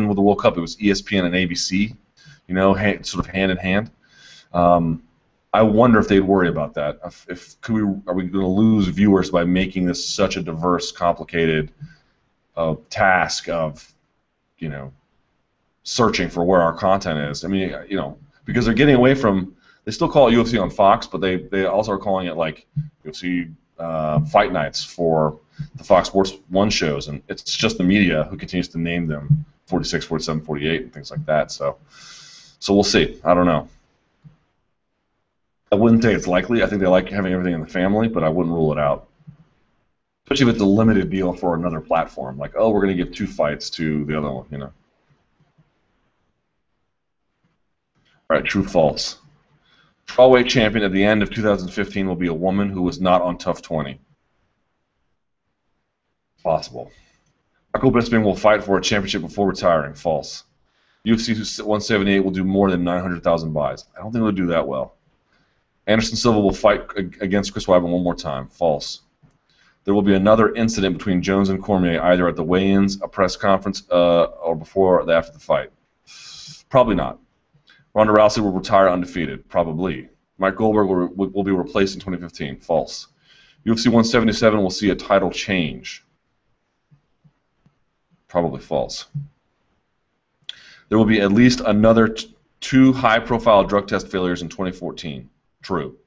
with the World Cup, it was ESPN and ABC. You know, sort of hand in hand. I wonder if they'd worry about that. Are we going to lose viewers by making this such a diverse, complicated task of, you know, searching for where our content is? I mean, you know, because they're getting away from. They still call it UFC on Fox, but they also are calling it like UFC Fight Nights for the Fox Sports 1 shows, and it's just the media who continues to name them 46, 47, 48, and things like that. So we'll see. I don't know. I wouldn't say it's likely. I think they like having everything in the family, but I wouldn't rule it out. Especially if it's a limited deal for another platform. Like, oh, we're going to give 2 fights to the other one, you know. All right, true, false. Strawweight champion at the end of 2015 will be a woman who was not on Tough 20. Possible. Michael Bisping will fight for a championship before retiring. False. UFC 178 will do more than 900,000 buys. I don't think it'll do that well. Anderson Silva will fight against Chris Weidman one more time. False. There will be another incident between Jones and Cormier, either at the weigh-ins, a press conference, or before or after the fight. Probably not. Ronda Rousey will retire undefeated. Probably. Mike Goldberg will be replaced in 2015. False. UFC 177 will see a title change. Probably false. There will be at least another 2 high-profile drug test failures in 2014. True.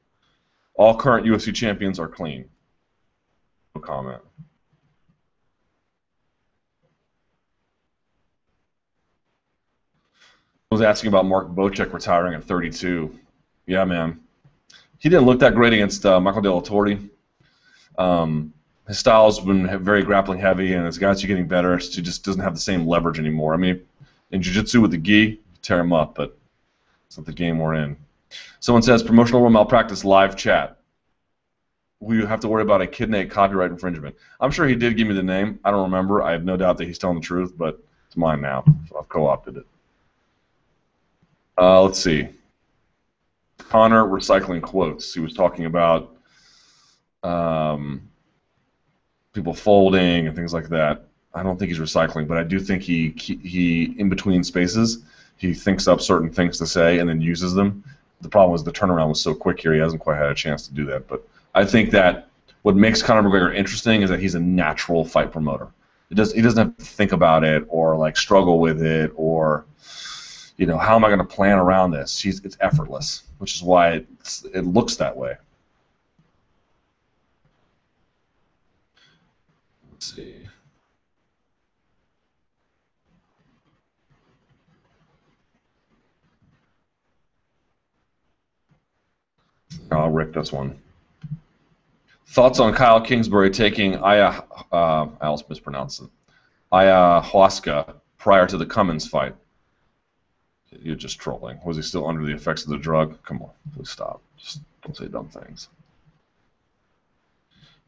All current UFC champions are clean. No comment. I was asking about Mark Bocek retiring at 32. Yeah, man. He didn't look that great against Michael De La Torre. His style's been very grappling heavy, and as guys are getting better, he just doesn't have the same leverage anymore. I mean, in jiu-jitsu with the gi, tear him up, but it's not the game we're in. Someone says, promotional malpractice live chat. We have to worry about a kidney copyright infringement. I'm sure he did give me the name. I don't remember. I have no doubt that he's telling the truth, but it's mine now, so I've co-opted it. Let's see. Connor recycling quotes. He was talking about people folding and things like that. I don't think he's recycling, but I do think he in between spaces, he thinks up certain things to say and then uses them. The problem is the turnaround was so quick here, he hasn't quite had a chance to do that. But I think that what makes Conor McGregor interesting is that he's a natural fight promoter. He doesn't have to think about it or like struggle with it or, you know, how am I going to plan around this? It's effortless, which is why it looks that way. Let's see. I'll rip this one. Thoughts on Kyle Kingsbury taking I'll mispronounce it, ayahuasca prior to the Cummins fight? You're just trolling. Was he still under the effects of the drug? Come on, please stop. Just don't say dumb things.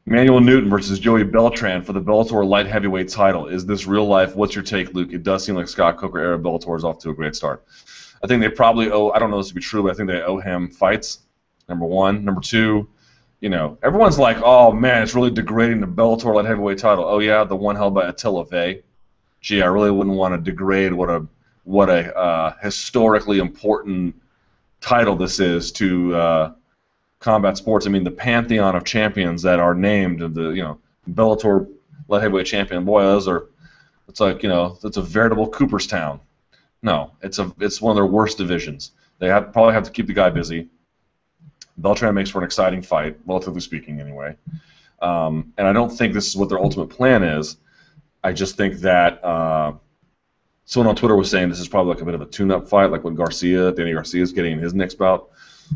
Manuel Newton versus Joey Beltran for the Bellator light heavyweight title. Is this real life? What's your take, Luke? It does seem like Scott Coker era Bellator is off to a great start. I think they probably owe, I don't know this to be true, but I think they owe him fights, number one. Number two, you know, everyone's like, oh man, it's really degrading the Bellator light heavyweight title. Oh yeah, the one held by Attila Vey. Gee, I really wouldn't want to degrade what a historically important title this is to combat sports. I mean, the pantheon of champions that are named, the Bellator light heavyweight champion. Boy, it's like it's a veritable Cooperstown. No, it's one of their worst divisions. They probably have to keep the guy busy. Beltran makes for an exciting fight, relatively speaking, anyway. And I don't think this is what their ultimate plan is. I just think that someone on Twitter was saying this is probably like a bit of a tune-up fight, like when Danny Garcia is getting in his next bout.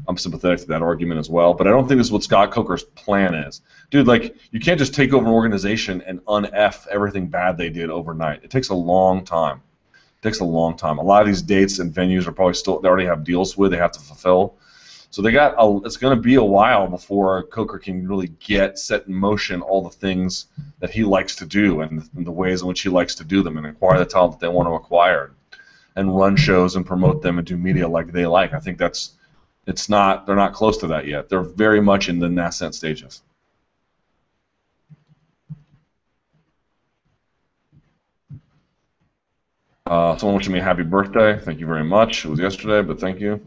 I'm sympathetic to that argument as well, but I don't think this is what Scott Coker's plan is. Dude, like, you can't just take over an organization and un-F everything bad they did overnight. It takes a long time. A lot of these dates and venues are probably they already have deals with, they have to fulfill. So it's going to be a while before Coker can really set in motion all the things that he likes to do and the ways in which he likes to do them and acquire the talent that they want to acquire and run shows and promote them and do media like they like. I think that's It's not. They're not close to that yet. They're very much in the nascent stages. Someone wishing me a happy birthday. Thank you very much. It was yesterday, but thank you.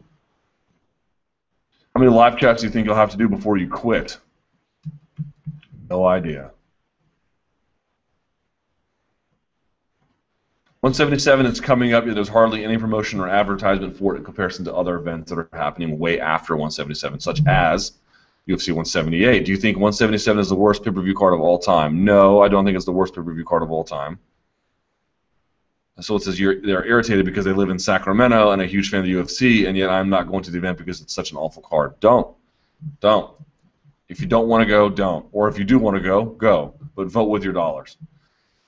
How many live chats do you think you'll have to do before you quit? No idea. 177 is coming up. There's hardly any promotion or advertisement for it in comparison to other events that are happening way after 177, such as UFC 178. Do you think 177 is the worst pay-per-view card of all time? No, I don't think it's the worst pay-per-view card of all time. So it says they're irritated because they live in Sacramento and a huge fan of the UFC, and yet I'm not going to the event because it's such an awful card. Don't. If you don't want to go, don't. Or if you do want to go, go. But vote with your dollars.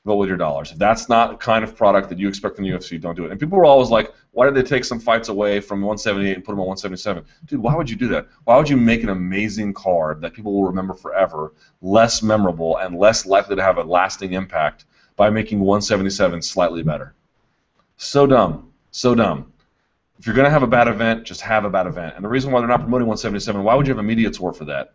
Vote with your dollars. If that's not the kind of product that you expect from the UFC, don't do it. And people were always like, why did they take some fights away from 178 and put them on 177? Dude, why would you do that? Why would you make an amazing card that people will remember forever, less memorable and less likely to have a lasting impact by making 177 slightly better? So dumb. So dumb. If you're going to have a bad event, just have a bad event. And the reason why they're not promoting 177, why would you have a media tour for that?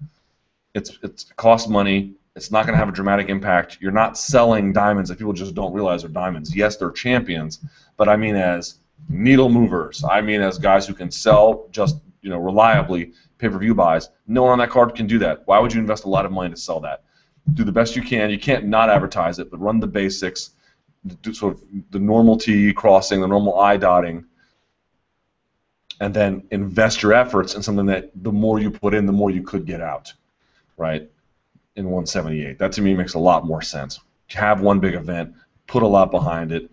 It costs money. It's not going to have a dramatic impact. You're not selling diamonds that people just don't realize are diamonds. Yes, they're champions, but I mean as needle movers. I mean as guys who can sell just reliably pay-per-view buys. No one on that card can do that. Why would you invest a lot of money to sell that? Do the best you can. You can't not advertise it, but run the basics, do sort of the normal T crossing, the normal I dotting, and then invest your efforts in something that the more you put in, the more you could get out, right? In 178. That to me makes a lot more sense. Have one big event, put a lot behind it,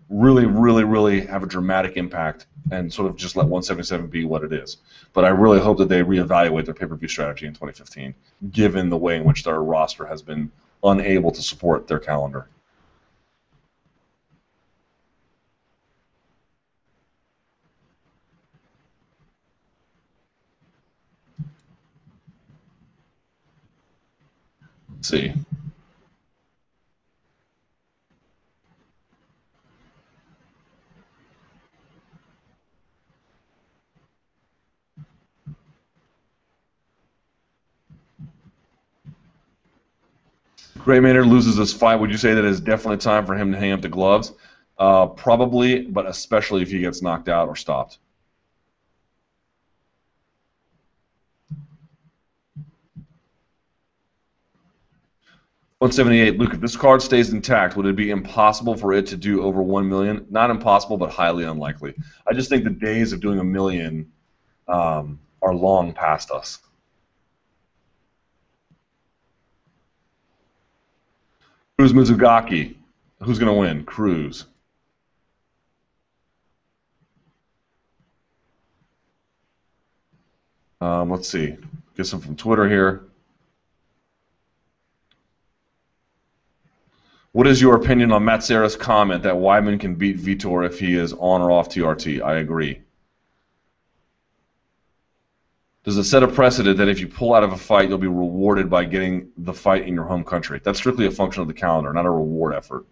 really, really, really have a dramatic impact, and sort of just let 177 be what it is. But I really hope that they reevaluate their pay-per-view strategy in 2015, given the way in which their roster has been unable to support their calendar. Let's see. Gray Maynard loses this fight. Would you say that it's definitely time for him to hang up the gloves? Probably, but especially if he gets knocked out or stopped. $178. Luke, if this card stays intact, would it be impossible for it to do over 1 million? Not impossible, but highly unlikely. I just think the days of doing 1 million are long past us. Cruz Mizugaki. Who's going to win? Cruz. Let's see. Get some from Twitter here. What is your opinion on Matt Serra's comment that Weidman can beat Vitor if he is on or off TRT? I agree. Does it set a precedent that if you pull out of a fight, you'll be rewarded by getting the fight in your home country? That's strictly a function of the calendar, not a reward effort.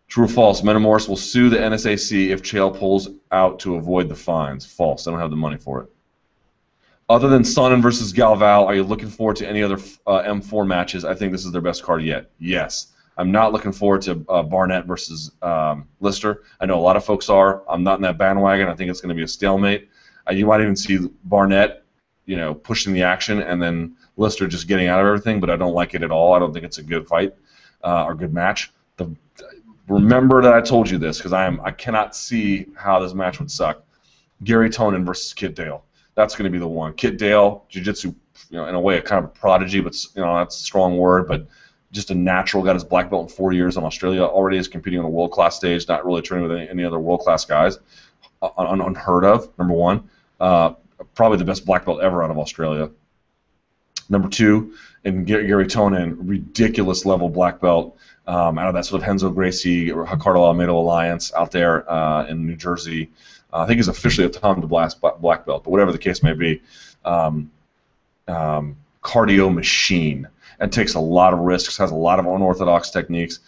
True or false? Metamoris will sue the NSAC if Chael pulls out to avoid the fines. False. They don't have the money for it. Other than Sonnen versus Galval, are you looking forward to any other M4 matches? I think this is their best card yet. Yes. I'm not looking forward to Barnett versus Lister. I know a lot of folks are. I'm not in that bandwagon. I think it's going to be a stalemate. You might even see Barnett, pushing the action, and then Lister just getting out of everything. But I don't like it at all. I don't think it's a good fight or good match. Remember that I told you this because I cannot see how this match would suck. Gary Tonin versus Kit Dale. That's going to be the one. Kit Dale, jiu-jitsu, in a way, a kind of a prodigy, but that's a strong word, but just a natural. Got his black belt in 4 years in Australia. Already is competing on a world-class stage. Not really training with any other world-class guys. Unheard of. Number one. Probably the best black belt ever out of Australia. Number two, and Gary Tonin, ridiculous level black belt out of that sort of Renzo Gracie or Ricardo Almeida alliance out there in New Jersey. I think he's officially a Tom DeBlas black belt, but whatever the case may be, cardio machine and takes a lot of risks, has a lot of unorthodox techniques.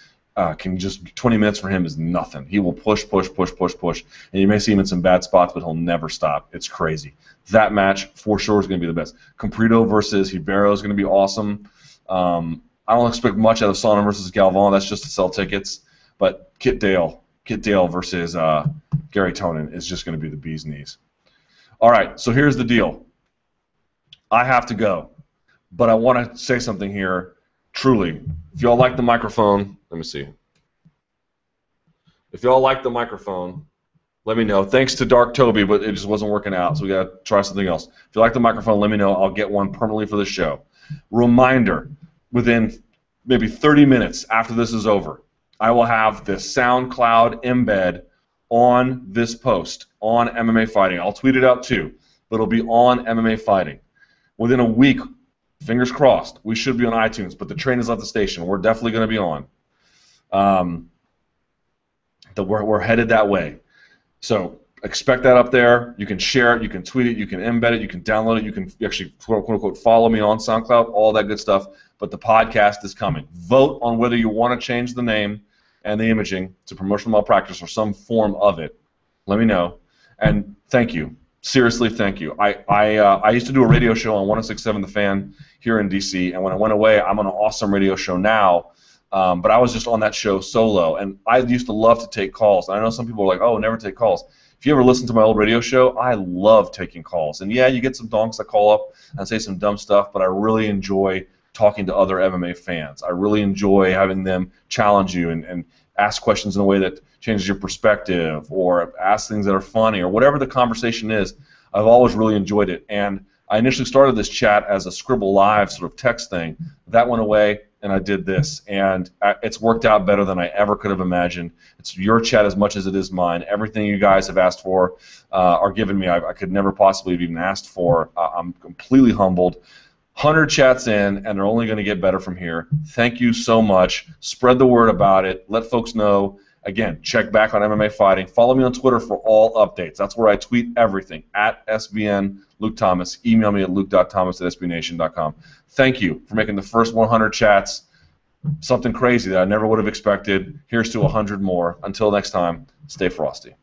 can just 20 minutes for him is nothing. He will push, push, push, push, push, and you may see him in some bad spots, but he'll never stop. It's crazy. That match for sure is going to be the best. Comprido versus Ribeiro is going to be awesome. I don't expect much out of Sonnen versus Galvan. That's just to sell tickets. But Kit Dale versus Gary Tonin is just going to be the bee's knees. All right, so here's the deal. I have to go, but I want to say something here. Truly, if y'all like the microphone, let me see. If y'all like the microphone, let me know. Thanks to Dark Toby, but it just wasn't working out, so we got to try something else. If you like the microphone, let me know. I'll get one permanently for the show. Reminder, within maybe 30 minutes after this is over, I will have the SoundCloud embed on this post on MMA Fighting. I'll tweet it out too, but it'll be on MMA Fighting. Within a week, fingers crossed, we should be on iTunes, but the train has left the station. We're definitely going to be on. We're headed that way. So expect that up there. You can share it, you can tweet it, you can embed it, you can download it, you can actually quote-unquote follow me on SoundCloud, all that good stuff. But the podcast is coming. Vote on whether you want to change the name and the imaging to promotional malpractice or some form of it. Let me know. And thank you. Seriously, thank you. I used to do a radio show on 106.7 The Fan here in D.C., and when I went away, I'm on an awesome radio show now, but I was just on that show solo, and I used to love to take calls. And I know some people are like, oh, never take calls. If you ever listen to my old radio show, I love taking calls. And yeah, you get some donks that call up and say some dumb stuff, but I really enjoy talking to other MMA fans. I really enjoy having them challenge you and ask questions in a way that changes your perspective, or ask things that are funny, or whatever the conversation is. I've always really enjoyed it. And I initially started this chat as a Scribble Live sort of text thing. That went away, and I did this. And it's worked out better than I ever could have imagined. It's your chat as much as it is mine. Everything you guys have asked for or given me, I could never possibly have even asked for. I'm completely humbled. 100 chats in, and they're only going to get better from here. Thank you so much. Spread the word about it. Let folks know. Again, check back on MMA Fighting. Follow me on Twitter for all updates. That's where I tweet everything, at SBN Luke Thomas. Email me at luke.thomas@sbnation.com. Thank you for making the first 100 chats something crazy that I never would have expected. Here's to 100 more. Until next time, stay frosty.